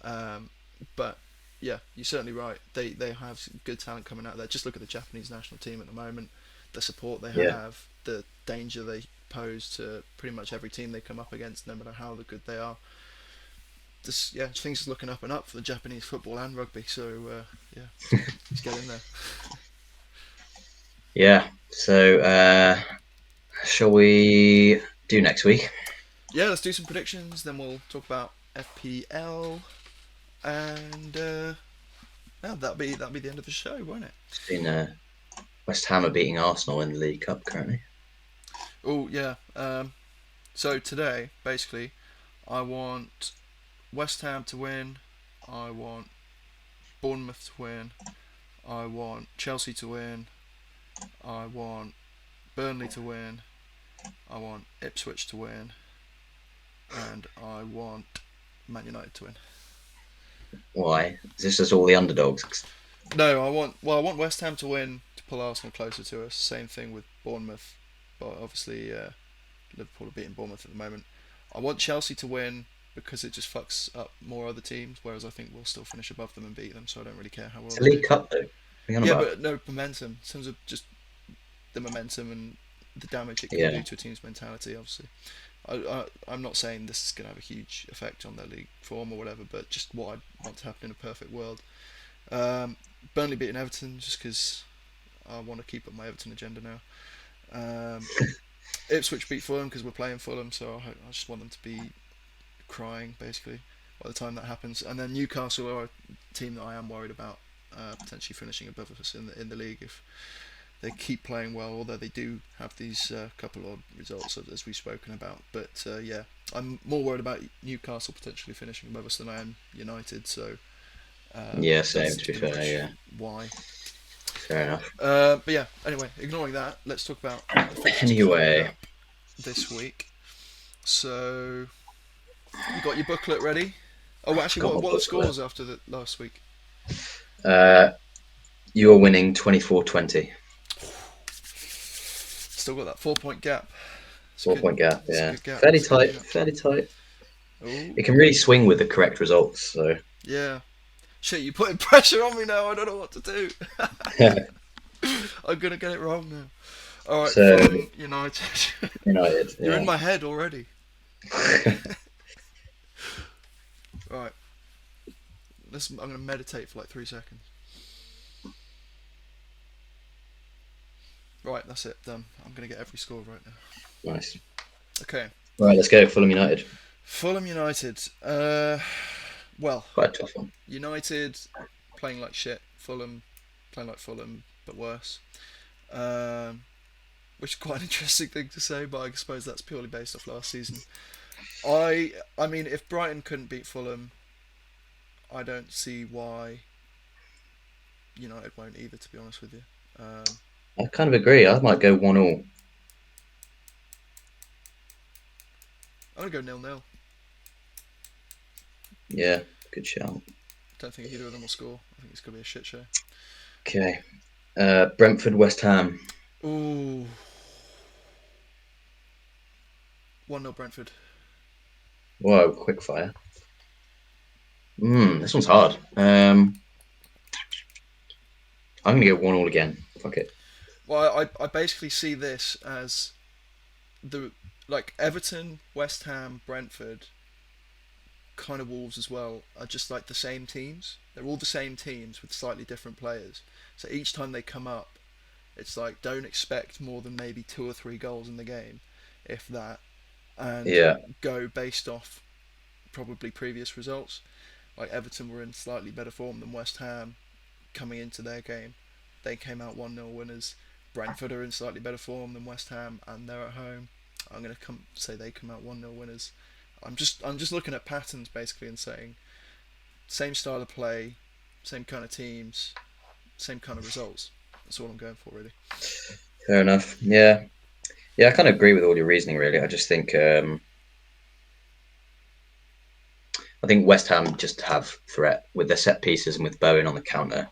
Um, but yeah, you're certainly right. They have good talent coming out there. Just look at the Japanese national team at the moment. The support they yeah. have, the danger they pose to pretty much every team they come up against, no matter how good they are. Things are looking up and up for the Japanese football and rugby. So yeah, let's get in there. Yeah. So, shall we do next week? Yeah, let's do some predictions. Then we'll talk about FPL, and yeah, that'll be the end of the show, won't it? Seen West Ham are beating Arsenal in the League Cup currently. Oh yeah. So today, basically, I want West Ham to win. I want Bournemouth to win. I want Chelsea to win. I want Burnley to win. I want Ipswich to win. And I want Man United to win. Why? Is this just all the underdogs? No, I want West Ham to win to pull Arsenal closer to us. Same thing with Bournemouth, but obviously Liverpool are beating Bournemouth at the moment. I want Chelsea to win because it just fucks up more other teams, whereas I think we'll still finish above them and beat them, so I don't really care how well It's a they do. League Cup though. What are you on Yeah, about? but no momentum. In terms of just the momentum and the damage it can Yeah, do to a team's mentality, obviously. I'm not saying this is going to have a huge effect on their league form or whatever, but just what I'd want to happen in a perfect world. Um, Burnley beating Everton just because I want to keep up my Everton agenda now. Um, Ipswich beat Fulham because we're playing Fulham, so I just want them to be crying basically by the time that happens. And then Newcastle are a team that I am worried about potentially finishing above us in the league if they keep playing well. Although they do have these couple odd results as we've spoken about. But yeah, I'm more worried about Newcastle potentially finishing above us than I am United. So yeah, same. that's To be pretty fair, much yeah, why. fair enough. But yeah, anyway, ignoring that, let's talk about the fixtures coming Anyway, up this week. So you got your booklet ready? Oh, actually, got my what are the booklet. scores after the last week? Uh, you're winning 24-20. Still got that 4 point gap. It's a 4 point gap. it's a Yeah, good gap. fairly It's a good tight. gap. Fairly tight. Oh, It can really swing with the correct results. So yeah. Shit, you're putting pressure on me now. I don't know what to do. I'm gonna get it wrong now. All right, so Fulham United. United. You're in Yeah. my head already. Right, I'm gonna meditate for like 3 seconds. Right, that's it. Done. I'm gonna get every score right now. Nice. Okay, Right, let's go. Fulham United. Fulham United. Well, Quite a tough one. United playing like shit. Fulham playing like Fulham, but worse. Um, which is quite an interesting thing to say, but I suppose that's purely based off last season. I mean, if Brighton couldn't beat Fulham, I don't see why United won't either. To be honest with you, I kind of agree. I might go 1-1. I'm gonna go 0-0. Yeah, good shout. Don't think either of them will score. I think it's gonna be a shit show. Okay. Brentford, West Ham. Ooh, 1-0 Brentford. Whoa, quick fire. This one's hard. I'm gonna go 1-1 again. Fuck it. Well, I basically see this as the like Everton, West Ham, Brentford, kind of Wolves as well are just like the same teams. They're all the same teams with slightly different players. So each time they come up, it's like don't expect more than maybe 2 or 3 goals in the game, if that, and Yeah, go based off probably previous results. Like Everton were in slightly better form than West Ham coming into their game. They came out 1-0 winners. Brentford are in slightly better form than West Ham and they're at home. I'm going to say they come out 1-0 winners. I'm just looking at patterns basically and saying same style of play, same kind of teams, same kind of results. That's all I'm going for really. fair enough. Yeah, yeah, I kind of agree with all your reasoning. Really, I just think I think West Ham just have threat with their set pieces and with Bowen on the counter.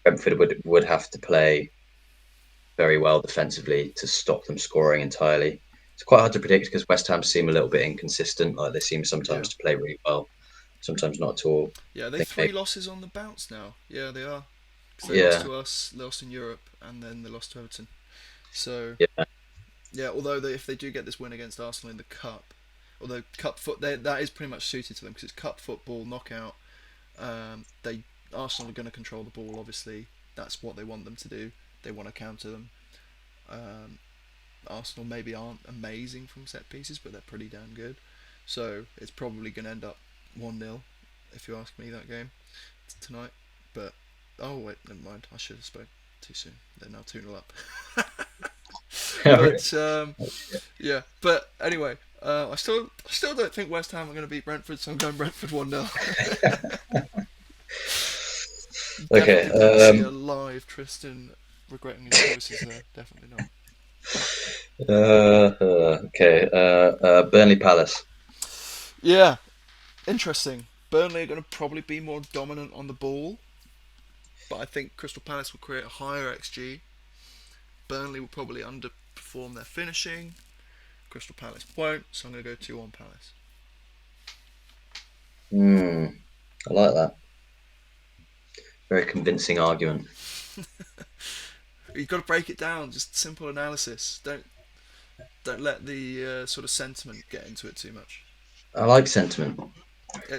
Brentford would have to play very well defensively to stop them scoring entirely. It's quite hard to predict because West Ham seem a little bit inconsistent. Like they seem Yeah. sometimes to play really well, sometimes not at all. Yeah, I they think maybe, 3 losses on the bounce now. Yeah, they are. Because they lost yeah, to us, lost in Europe, and then they lost to Everton. So yeah, yeah, although if they do get this win against Arsenal in the cup, although that is pretty much suited to them because it's cup football knockout. They Arsenal are going to control the ball. Obviously, that's what they want them to do. They want to counter them. Um, Arsenal maybe aren't amazing from set pieces, but they're pretty damn good. So it's probably going to end up 1-0 if you ask me that game tonight. But oh wait, never mind. I should have spoke too soon. They're now 2-0 up. But yeah. But anyway, I still don't think West Ham are going to beat Brentford, so I'm going Brentford 1-0. okay. Definitely didn't see a live Tristan regretting his choices there. Definitely not. Okay. Burnley Palace. Yeah, interesting. Burnley are going to probably be more dominant on the ball, but I think Crystal Palace will create a higher XG. Burnley will probably underperform their finishing. Crystal Palace won't, so I'm going to go 2-1 Palace. I like that. Very convincing argument. You've got to break it down, just simple analysis. Don't let the sort of sentiment get into it too much. I like sentiment.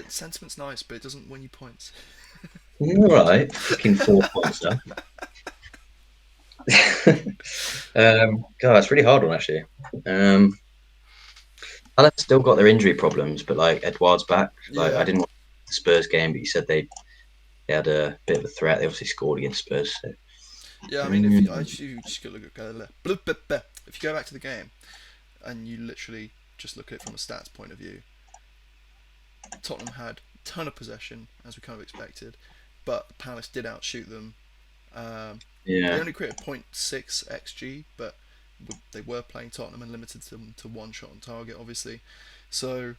Sentiment's nice, but it doesn't win you points. All right, fucking 4 points now. God, that's really hard one actually. Palace still got their injury problems, but like Edouard's back. Like I Yeah, didn't watch the Spurs game, but you said they had a bit of a threat. They obviously scored against Spurs. So. yeah. I mean, if you, I Mm, just, you just gotta look at if you go back to the game and you literally just look at it from a stats point of view, Tottenham had a ton of possession as we kind of expected, but Palace did outshoot them. Um, they yeah, only created point 0.6 xg, but they were playing Tottenham and limited them to one shot on target, obviously. So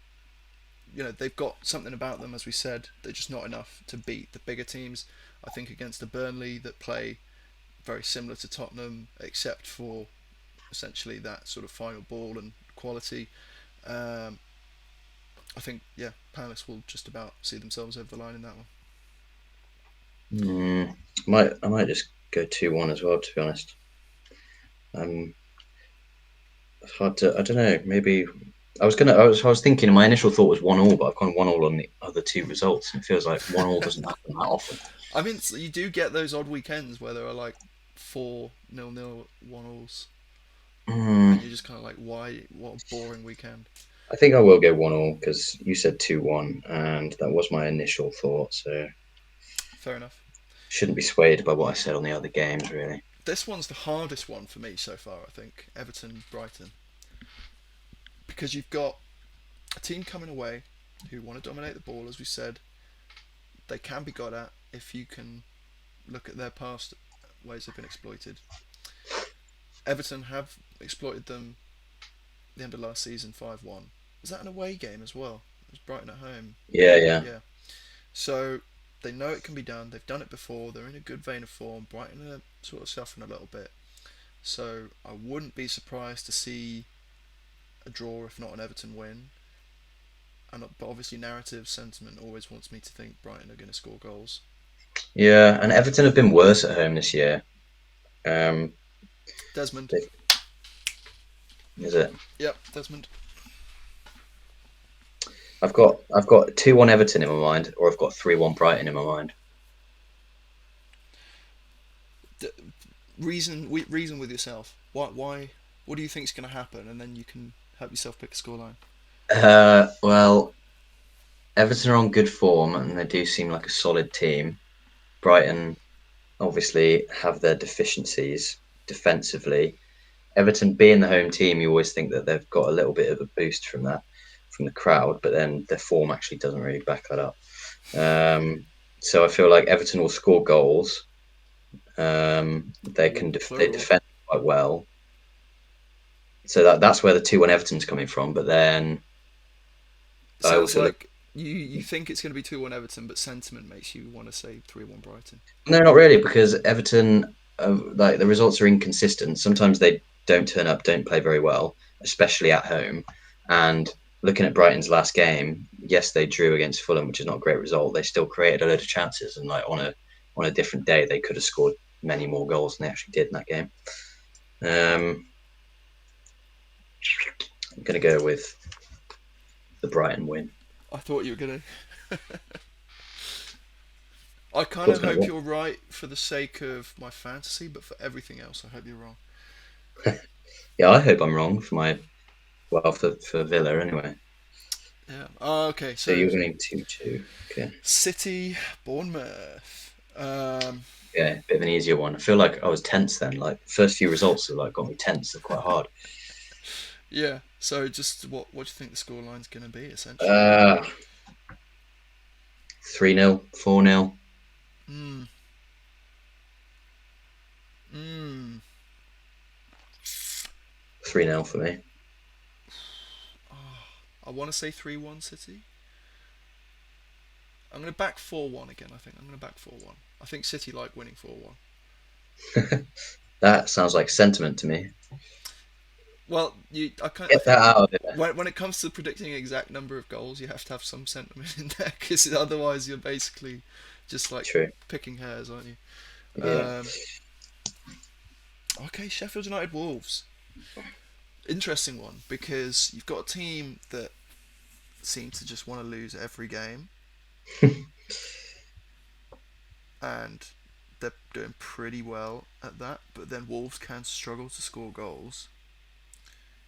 they've got something about them, as we said. They're just not enough to beat the bigger teams. I think against a Burnley that play very similar to Tottenham, except for essentially that sort of final ball and quality. Um, I think Palace will just about see themselves over the line in that one. mm, I might just go 2-1 as well. To be honest, um, it's hard to. I don't know. Maybe I was thinking. My initial thought was 1-1, but I've gone 1-1 on the other two results, and it feels like 1-1 doesn't happen that often. I mean, you do get those odd weekends where there are like 4-0-0 1-alls, Mm, and you're just kind of like, why? What a boring weekend. I think I will go 1-1 because you said 2-1, and that was my initial thought. So Fair enough. shouldn't be swayed by what I said on the other games, really. This one's the hardest one for me so far. I think Everton Brighton, because you've got a team coming away who want to dominate the ball, as we said. They can be got at if you can look at their past ways they've been exploited. Everton have exploited them the end of last season 5-1. Was that an away game as well? It was Brighton at home. Yeah, yeah. Yeah. So They know it can be done. They've done it before. They're in a good vein of form. Brighton are sort of suffering a little bit. So I wouldn't be surprised to see a draw, if not an Everton win. But obviously, narrative sentiment always wants me to think Brighton are going to score goals. Yeah, and Everton have been worse at home this year. Um, Desmond. they- is it? Yep, Desmond. I've got 2-1 Everton in my mind, or I've got 3-1 Brighton in my mind. D- reason with yourself. Why? What do you think is going to happen? And then you can help yourself pick a scoreline. Well, Everton are on good form, and they do seem like a solid team. Brighton obviously have their deficiencies defensively. Everton being the home team, you always think that they've got a little bit of a boost from that, from the crowd, but then their form actually doesn't really back that up. So I feel like Everton will score goals. They Ooh, they plural. defend quite well. So that's where the 2-1 Everton's coming from. But then I Sounds also look. like you think it's going to be 2-1 Everton, but sentiment makes you want to say 3-1 Brighton. No, not really, because Everton, like the results are inconsistent. Sometimes they don't turn up, don't play very well, especially at home. And looking at Brighton's last game, yes, they drew against Fulham, which is not a great result. They still created a load of chances, and like on a different day, they could have scored many more goals than they actually did in that game. I'm going to go with the Brighton win. I thought you were going to. I kind Thought of it's going to hope win. you're right for the sake of my fantasy, but for everything else, I hope you're wrong. Yeah, I hope I'm wrong for for Villa anyway. Yeah. Oh, okay. So So you're winning 2-2. Okay. City, Bournemouth. Yeah, bit of an easier one. I feel like I was tense then. Like first few results have like got me tense. They're quite hard. Yeah. So just what do you think the scoreline's going to be essentially? Uh 3-0, 4-0. Hmm. Hmm. 3-0 for me. I want to say 3-1 City. I'm going to back 4-1 again. I think I'm going to back 4-1. I think City like winning 4-1. That sounds like sentiment to me. Well, I Get that think out of it. when it comes to predicting exact number of goals, you have to have some sentiment in there because otherwise you're basically just like True. picking hairs, aren't you? Yeah. Okay, Sheffield United Wolves. Interesting one because you've got a team that seem to just want to lose every game, and they're doing pretty well at that. But then Wolves can struggle to score goals.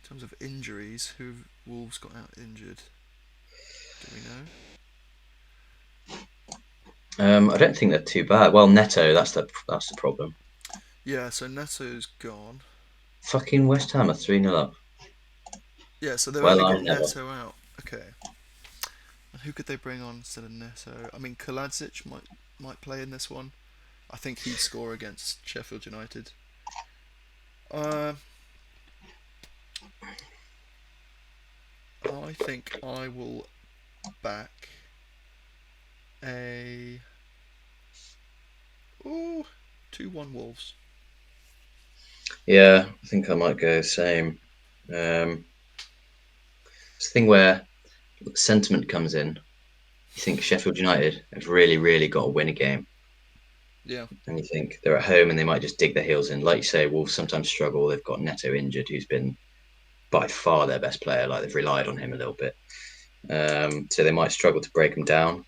In terms of injuries, who have Wolves got out injured? Do we know? I don't think they're too bad. Well, Neto, that's the problem. Yeah, so Neto's gone. Fucking West Ham are 3-0 up. Yeah, so they've Well, only I got never. Neto out. Okay. And who could they bring on instead of Neto? I mean, Kaladzic might play in this one. I think he'd score against Sheffield United. Uh, I think I will back a ooh 2-1 Wolves. Yeah, I think I might go same. Um, it's the thing where sentiment comes in. You think Sheffield United have really, really got to win a game, Yeah, and you think they're at home and they might just dig their heels in. Like you say, Wolves sometimes struggle. They've got Neto injured, who's been by far their best player. Like they've relied on him a little bit, so they might struggle to break them down.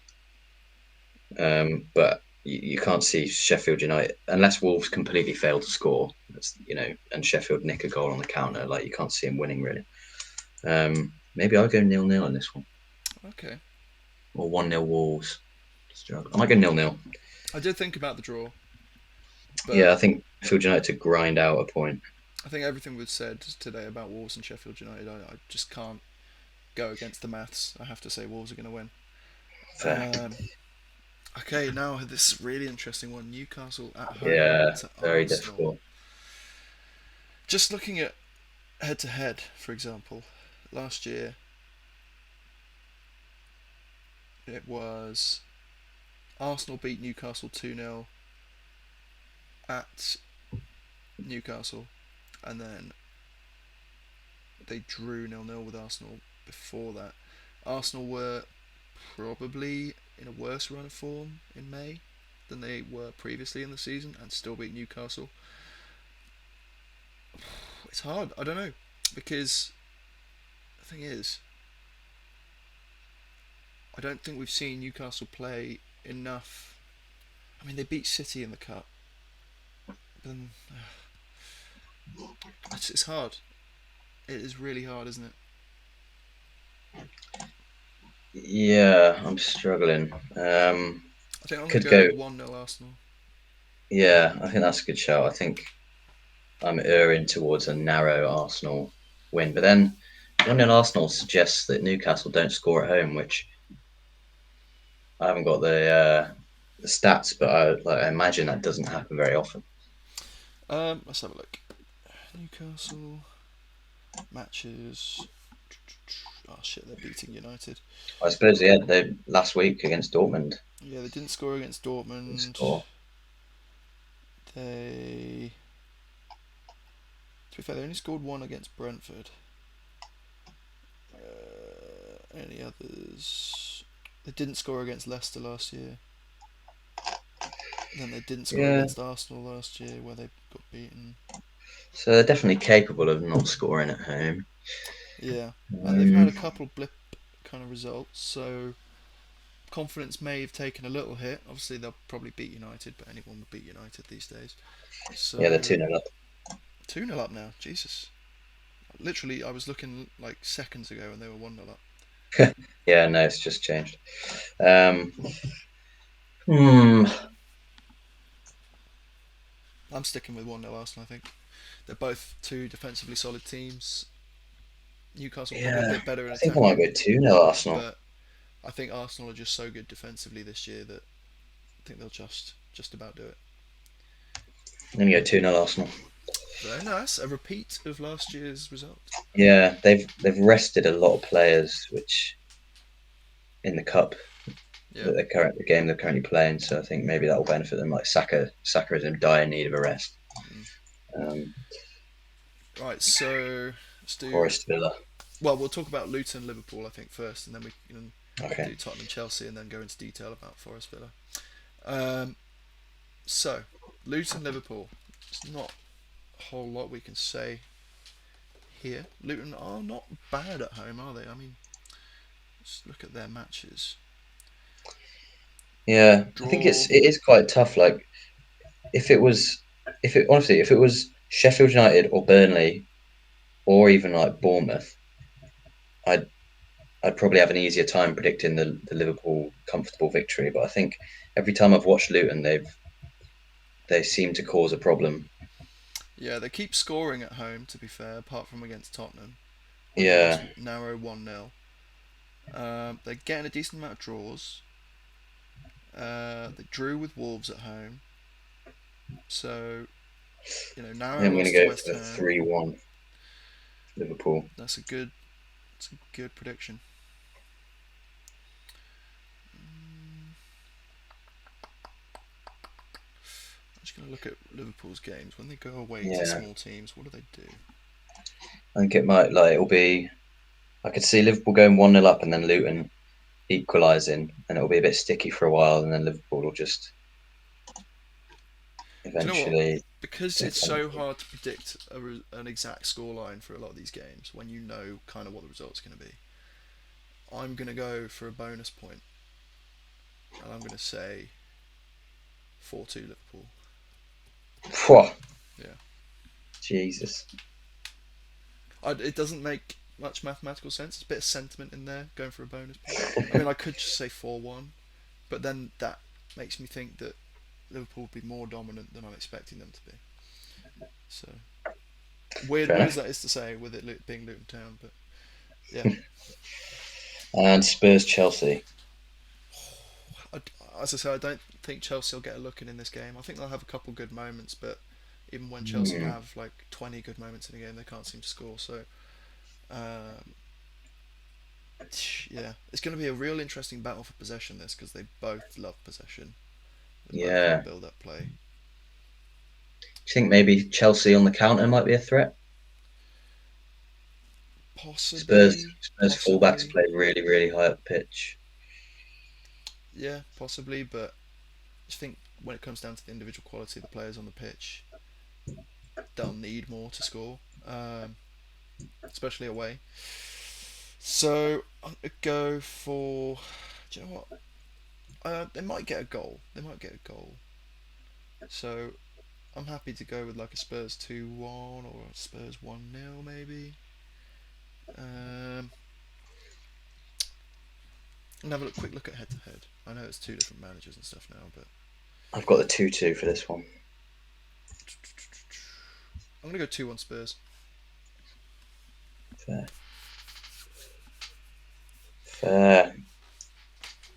But you can't see Sheffield United unless Wolves completely fail to score. And Sheffield nick a goal on the counter. Like you can't see them winning really. Maybe I'll go 0-0 on this one, okay. or 1-0 Wolves. I might go 0-0. I did think about the draw, but Yeah, I think Sheffield United to grind out a point. I think everything we've said today about Wolves and Sheffield United, I just can't go against the maths. I have to say Wolves are going to win. Fair. Okay, now this really interesting one: Newcastle at home Yeah, to very Arsenal. difficult. Just looking at head to head, for example, last year it was Arsenal beat Newcastle 2-0 at Newcastle, and then they drew 0-0 with Arsenal before that. Arsenal were probably in a worse run of form in May than they were previously in the season and still beat Newcastle. It's hard, I don't know, because the thing is, I don't think we've seen Newcastle play enough. I mean, they beat City in the cup, but then it's hard. It is really hard, isn't it? Yeah, I'm struggling. I think I'm going to Could go go. 1-0 Arsenal. Yeah, I think that's a good shout. I think I'm erring towards a narrow Arsenal win, but then 1-0 Arsenal suggests that Newcastle don't score at home, which I haven't got the stats, but I imagine that doesn't happen very often. Let's have a look. Newcastle matches. Oh shit, they're beating United. I suppose yeah, they last week against Dortmund Yeah, they didn't score against didn't Dortmund. score. They, to be fair, they only scored one against Brentford. Any others? They didn't score against Leicester last year. Then they didn't score Yeah, against Arsenal last year, where they got beaten. so they're definitely capable of not scoring at home. Yeah, and they've had Um, a couple blip kind of results, so confidence may have taken a little hit. Obviously, they'll probably beat United, but anyone would beat United these days. yeah, they're So 2-0 up. 2-0 up now. Jesus. Literally, I was looking like seconds ago and they were 1-0 up. Yeah, no, it's just changed. Um, hmm, I'm sticking with 1-0 Arsenal, I think. They're both two defensively solid teams. Newcastle probably a yeah, bit better in I think I might attacking, go 2-0 Arsenal. but I think Arsenal are just so good defensively this year that I think they'll just about do it. I'm going to go 2-0 Arsenal. Very nice. A repeat of last year's result. Yeah, they've rested a lot of players, which in the cup Yeah. that the game they're currently playing. So I think maybe that will benefit them. Like Saka is in dire need of a rest. Mm. Um, Right, so let's do. Forest Villa. Well, we'll talk about Luton, Liverpool, I think first, and then we can Okay. do Tottenham, Chelsea, and then go into detail about Forest Villa. Um, so Luton, Liverpool. It's not a whole lot we can say here. Luton are not bad at home, are they? I mean, just look at their matches. Yeah, I think Draw. it is quite tough. Like if it was if it was Sheffield United or Burnley or even like Bournemouth, I'd I'd probably have an easier time predicting the Liverpool comfortable victory. But I think every time I've watched Luton, they seem to cause a problem. Yeah, they keep scoring at home. To be fair, apart from against Tottenham, where they lost Yeah, narrow 1-0. They're getting a decent amount of draws. They drew with Wolves at home, so I narrow think I'm going to loss to go West for Ham. 3-1 Liverpool. That's a good prediction. I'm just gonna look at Liverpool's games when they go away to Yeah, small teams. What do they do? I think it might like it'll be. I could see Liverpool going 1-0 up and then Luton equalising, and it'll be a bit sticky for a while, and then Liverpool will just Do you know what? eventually Because get it's so something. hard to predict an exact scoreline for a lot of these games when you know kind of what the result's going to be, I'm going to go for a bonus point, and I'm going to say 4-2 Liverpool. Phew, Yeah. Jesus. It doesn't make much mathematical sense. There's a bit of sentiment in there going for a bonus point. I mean, I could just say 4-1, but then that makes me think that Liverpool will be more dominant than I'm expecting them to be. So, Fair weird as enough. that is to say with it being Luton Town, but yeah. And Spurs Chelsea. I, as I say, I don't think Chelsea will get a look in this game. I think they'll have a couple good moments, but even when Chelsea Hmm. have like 20 good moments in a game, they can't seem to score. So um, Yeah, it's going to be a real interesting battle for possession. This because they both love possession. They both love Yeah. Do build-up play. you think maybe Chelsea on the counter might be a threat? Possibly, Spurs fullbacks possibly. play really, really high up the pitch. Yeah, possibly. But I think when it comes down to the individual quality of the players on the pitch, they'll need more to score, especially away. So I'm gonna go for. Do you know what? They might get a goal. They might get a goal. So I'm happy to go with like a Spurs 2-1 or a Spurs 1-0 maybe. And have a quick look at head to head. I know it's two different managers and stuff now, but I've got the 2-2 for this one. I'm gonna go 2-1 Spurs. Fair. Fair.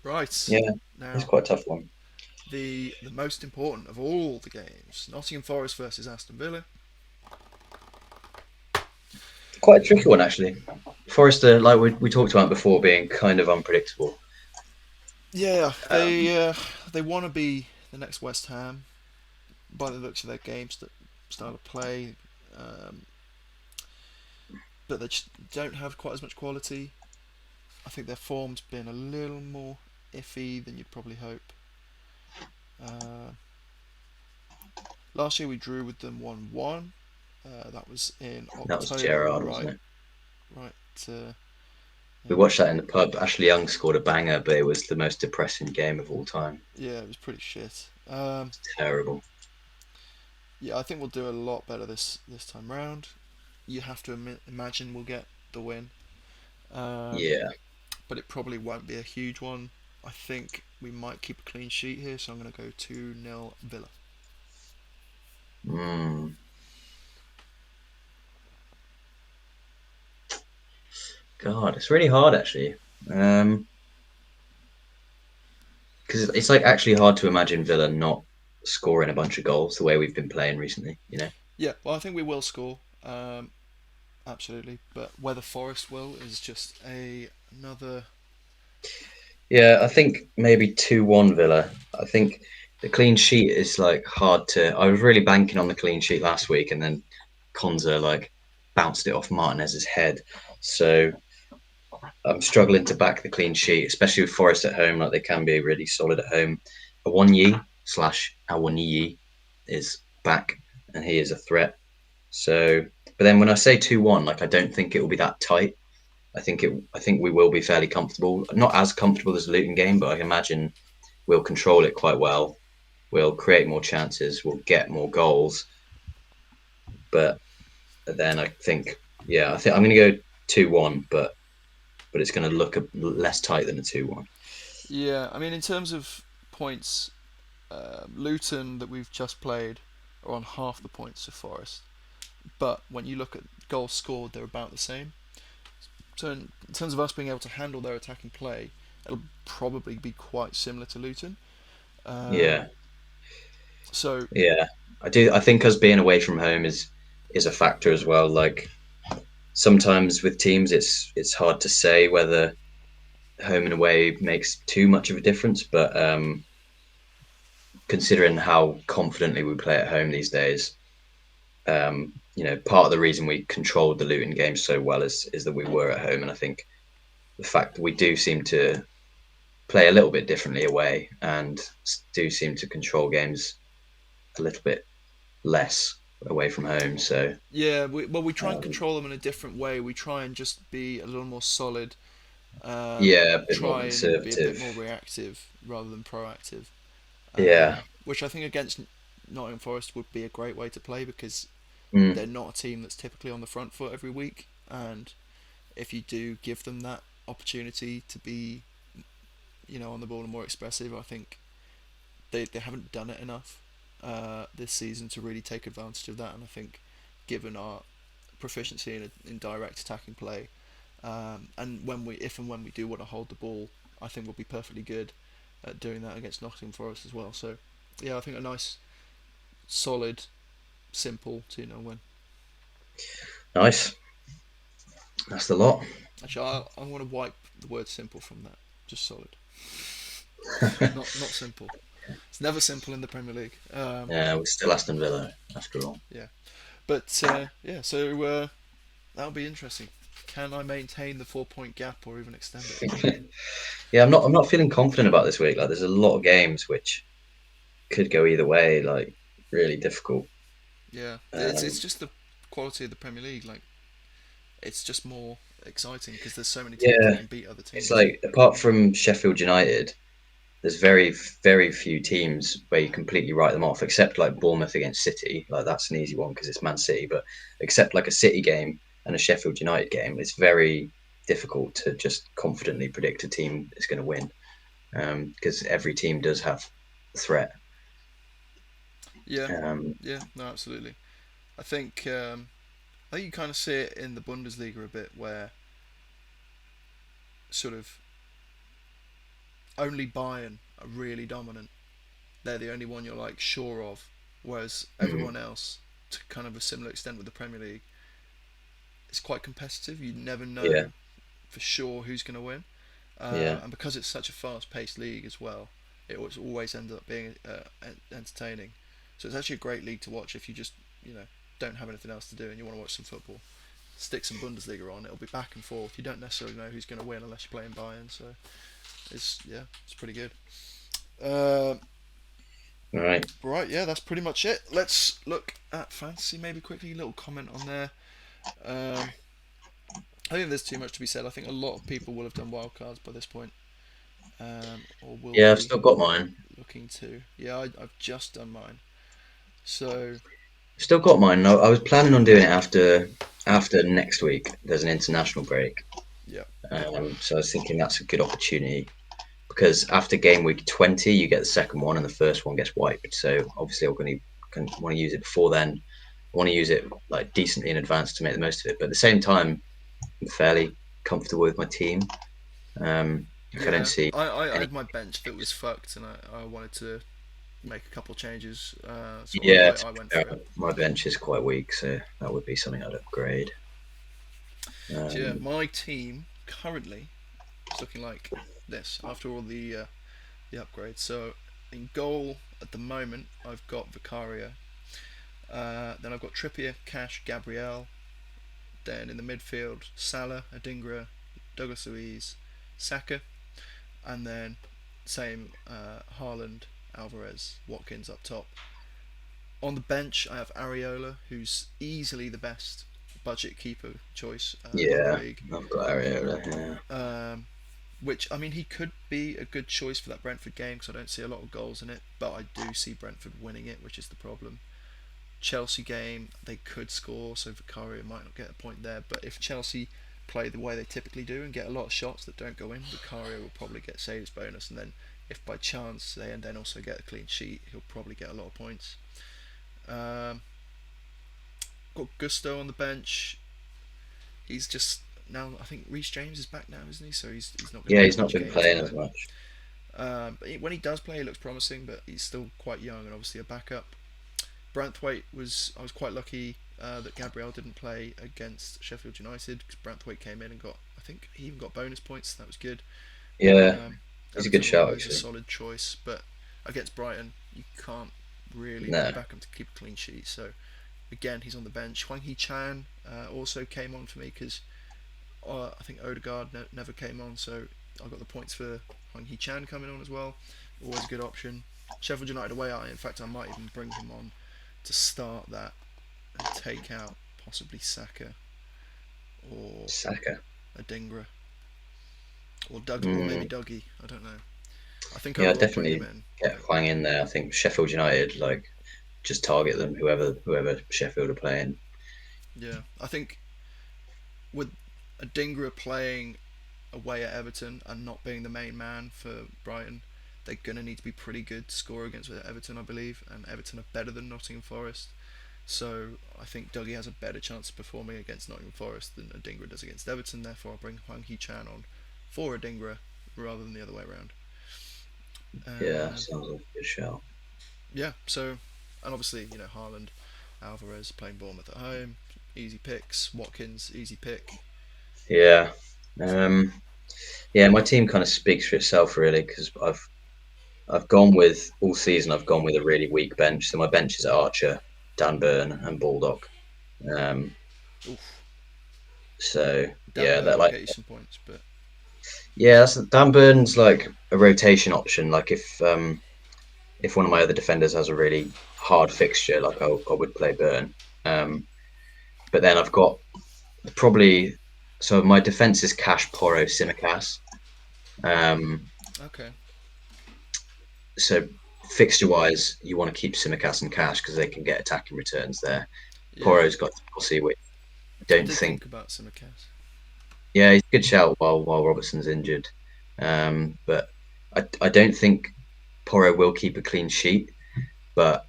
Right Yeah, it's now, quite a tough one. the most important of all the games: Nottingham Forest versus Aston Villa. Quite a tricky one, actually. Forrester, like we talked about before, being kind of unpredictable. Yeah, Um, they want to be the next West Ham by the looks of their game style of play, um, but they just don't have quite as much quality. I think their form's been a little more iffy than you'd probably hope. Uh, Last year we drew with them 1-1. That was in that was October, Gerrard, wasn't it? right. Uh, We yeah, watched that in the pub. Ashley Young scored a banger, but it was the most depressing game of all time. yeah, it was pretty shit. It's terrible. Yeah, I think we'll do a lot better this time round. You have to imagine we'll get the win, um, Yeah. but it probably won't be a huge one. I think we might keep a clean sheet here, so I'm going to go 2-0 Villa. Mm. God, it's really hard actually. Because it's like actually hard to imagine Villa not scoring a bunch of goals the way we've been playing recently. You know. Yeah, well, I think we will score, absolutely, but whether Forest will is just another. Yeah, I think maybe 2-1 Villa. I think the clean sheet is like hard to. I was really banking on the clean sheet last week, and then Konza like bounced it off Martinez's head. So I'm struggling to back the clean sheet, especially with Forest at home. Like they can be really solid at home. Awoniyi is back, and he is a threat. So, but then when I say 2-1, like I don't think it will be that tight. I think we will be fairly comfortable. Not as comfortable as the Luton game, but I imagine we'll control it quite well. We'll create more chances. We'll get more goals. But then I think, yeah, I think I'm going to go 2-1, but it's going to look less tight than a 2-1. Yeah, I mean, in terms of points, Luton that we've just played are on half the points of Forest. But when you look at goals scored, they're about the same. So in terms of us being able to handle their attacking play, it'll probably be quite similar to Luton. Um, Yeah, so yeah, I do. I think us being away from home is a factor as well. Like sometimes with teams, it's hard to say whether home and away makes too much of a difference, but considering how confidently we play at home these days, part of the reason we controlled the Luton game so well is that we were at home, and I think the fact that we do seem to play a little bit differently away and do seem to control games a little bit less away from home. So yeah, we try and um, control them in a different way. We try and just be a little more solid. yeah, a bit more Try and be a bit conservative. more reactive rather than proactive. Yeah, Which I think against Nottingham Forest would be a great way to play because mm, they're not a team that's typically on the front foot every week, and if you do give them that opportunity to be, on the ball and more expressive, I think they haven't done it enough this season to really take advantage of that. And I think, given our proficiency in direct attacking play, and if and when we do want to hold the ball, I think we'll be perfectly good at doing that against Nottingham Forest as well. So, yeah, I think a nice, solid, simple 2-0 win. nice. That's the lot. Actually, I want to wipe the word simple from that. Just solid. Not simple. It's never simple in the Premier League. Yeah, we're still Aston Villa after all. Yeah, but yeah. So that'll be interesting. Can I maintain the 4 point gap or even extend it? Yeah, I'm not feeling confident about this week. Like, there's a lot of games which could go either way. Like, really difficult. Yeah, it's Um, just the quality of the Premier League. Like it's just more exciting because there's so many teams that yeah, can beat other it's teams. like apart from Sheffield United, there's very few teams where you completely write them off, except like Bournemouth against City. Like that's an easy one because it's Man City. But except like a City game and a Sheffield United game, it's very difficult to just confidently predict a team is going to win because every team does have threat. Yeah, Um, yeah, no, absolutely. I think I think you kind of see it in the Bundesliga a bit, where sort of only Bayern are really dominant. They're the only one you're like sure of, whereas mm, everyone else, to kind of a similar extent with the Premier League, it's quite competitive. You never yeah, know for sure who's going to win, yeah, and because it's such a fast-paced league as well, it always ends up being entertaining. So it's actually a great league to watch if you just don't have anything else to do and you want to watch some football. Stick some Bundesliga on. It'll be back and forth. You don't necessarily know who's going to win unless you're playing Bayern. So it's pretty good. Uh, all right. right, yeah, that's pretty much it. Let's look at fantasy maybe quickly. A little comment on there. Um, I think there's too much to be said. I think a lot of people will have done wildcards by this point, or will Yeah, I've be still got mine. looking to. Yeah, I've just done mine. So Still got mine. I was planning on doing it after next week. There's an international break, yeah, so I was thinking that's a good opportunity because after game week 20, you get the second one and the first one gets wiped. So obviously, I'm going to want to use it before then. I want to use it like decently in advance to make the most of it. But at the same time, I'm fairly comfortable with my team. Like I don't yeah. see I any. had my bench that was fucked, and I wanted to make a couple changes. So Yeah, I went for it. my bench is quite weak, so that would be something I'd upgrade. So yeah, Um, my team currently is looking like this after all the upgrades. So in goal at the moment, I've got Vicaria. Then I've got Trippier, Cash, Gabriel. Then in the midfield, Salah, Adingra, Douglas Luiz, Saka, and then same Haaland, Alvarez, Watkins up top. On the bench, I have Areola, who's easily the best budget keeper choice in the yeah, league. I've got Ariola. Yeah. Um, which I mean, he could be a good choice for that Brentford game because I don't see a lot of goals in it, but I do see Brentford winning it, which is the problem. Chelsea game, they could score, so Vicario might not get a point there. But if Chelsea play the way they typically do and get a lot of shots that don't go in, Vicario will probably get saves bonus, and then if by chance they and then also get a clean sheet, he'll probably get a lot of points. Um, got Gusto on the bench. He's just now. I think Reece James is back now, isn't he? So he's not going to Yeah, get he's not much been game playing as time. much. But when he does play, he looks promising, but he's still quite young and obviously a backup. Branthwaite was I was quite lucky that Gabriel didn't play against Sheffield United because Branthwaite came in and got I think he even got bonus points. So that was good. Yeah, Um, he's a good Everton were shout always a actually. solid choice, but against Brighton you can't really No, back him to keep a clean sheet. So again, he's on the bench. Hwang Hee Chan also came on for me because I think Odegaard never came on, so I got the points for Hwang Hee Chan coming on as well. Always a good option. Sheffield United away, in fact, I might even bring him on to start that and take out possibly Saka or Saka. Adingra or maybe Mm, Dougie. I don't know. I think I yeah, will bring him definitely in, get but Hwang in there. I think Sheffield United like just target them whoever Sheffield are playing. yeah, I think with Adingra playing away at Everton and not being the main man for Brighton, they're going to need to be pretty good to score against Everton, I believe, and Everton are better than Nottingham Forest. So I think Dougie has a better chance of performing against Nottingham Forest than Adingra does against Everton. Therefore, I'll bring Hwang Hee Chan on for Adingra rather than the other way around. Yeah, Um, sounds like a good shout. yeah, so, and obviously, Haaland, Alvarez playing Bournemouth at home, easy picks. Watkins, easy pick. Yeah, Um, yeah, my team kind of speaks for itself really because I've gone with all season. I've gone with a really weak bench. So my bench is Archer, Dan Burn, and Baldock. Um, Oof, so Dan yeah, Burn that will like get you some points, but yeah, Dan Burn's like a rotation option. Like if one of my other defenders has a really hard fixture, like I would play Burn. Um, but then I've got probably so my defense is Cash, Poro, Simicast. Um, okay, so fixture wise, you want to keep Simicast and Cash because they can get attacking returns there. yeah. Poro's got Chelsea, which I I don't did think. think about Simicast. Yeah, he's a good shout while Robertson's injured, but I don't think Poro will keep a clean sheet. But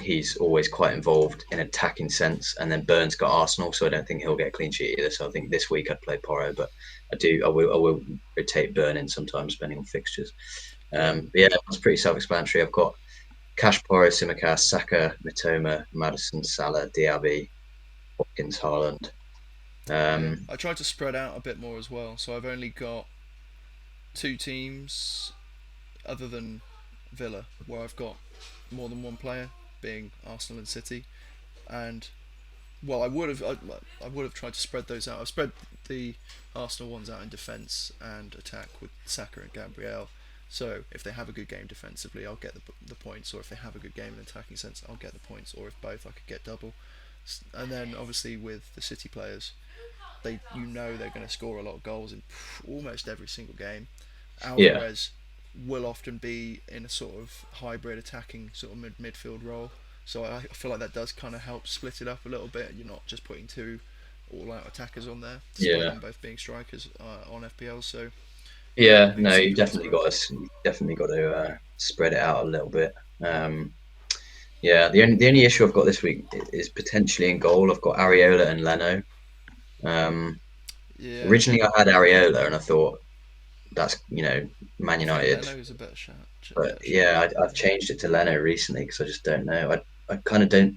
he's always quite involved in attacking sense. And then Burns got Arsenal, so I don't think he'll get a clean sheet either. So I think this week I'd play Porro, but I will rotate Burn in sometimes depending on fixtures. Yeah, But yeah, it's pretty self-explanatory. I've got Cash, Porro, Simicast, Saka, Mitoma, Madison, Salah, Diaby, Watkins, Haaland. yeah. Um, I tried to spread out a bit more as well, so I've only got two teams other than Villa where I've got more than one player, being Arsenal and City, and well, I would have tried to spread those out. I've spread the Arsenal ones out in defence and attack with Saka and Gabriel. So if they have a good game defensively, I'll get the points, or if they have a good game in attacking sense, I'll get the points, or if both, I could get double. And then obviously with the City players, they're going to score a lot of goals in almost every single game. yeah, Alvarez will often be in a sort of hybrid attacking sort of midfield role. So I feel like that does kind of help split it up a little bit. You're not just putting two all-out attackers on there, despite yeah, them both being strikers on FPL. So yeah, yeah. I can No, see you how that's definitely got working. to spread it out a little bit. Yeah, the only issue I've got this week is potentially in goal. I've got Areola and Leno. Um, Yeah, Originally, I had Areola, and I thought that's Man I think United. Leno is a better shout. But Better shout. yeah, I've changed it to Leno recently because I just don't know. I kind of don't.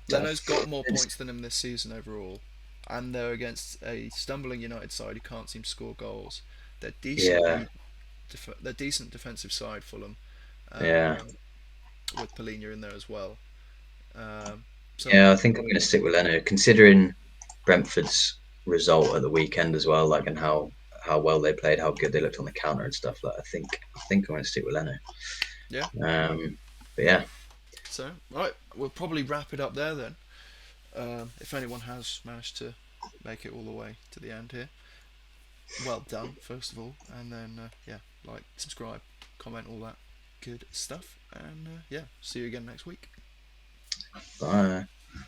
Leno's got more points than him this season overall, and they're against a stumbling United side who can't seem to score goals. They're Yeah, they're decent defensive side, Fulham, yeah, um, with Polina in there as well. Um, so yeah. I think I'm going to stick with Leno, considering Brentford's result at the weekend as well, like and how well they played, how good they looked on the counter and stuff. Like I think I'm going to stick with Leno. yeah, But yeah, so right, we'll probably wrap it up there then. If anyone has managed to make it all the way to the end here, well done first of all, and then yeah, like, subscribe, comment, all that good stuff, and yeah, see you again next week. bye.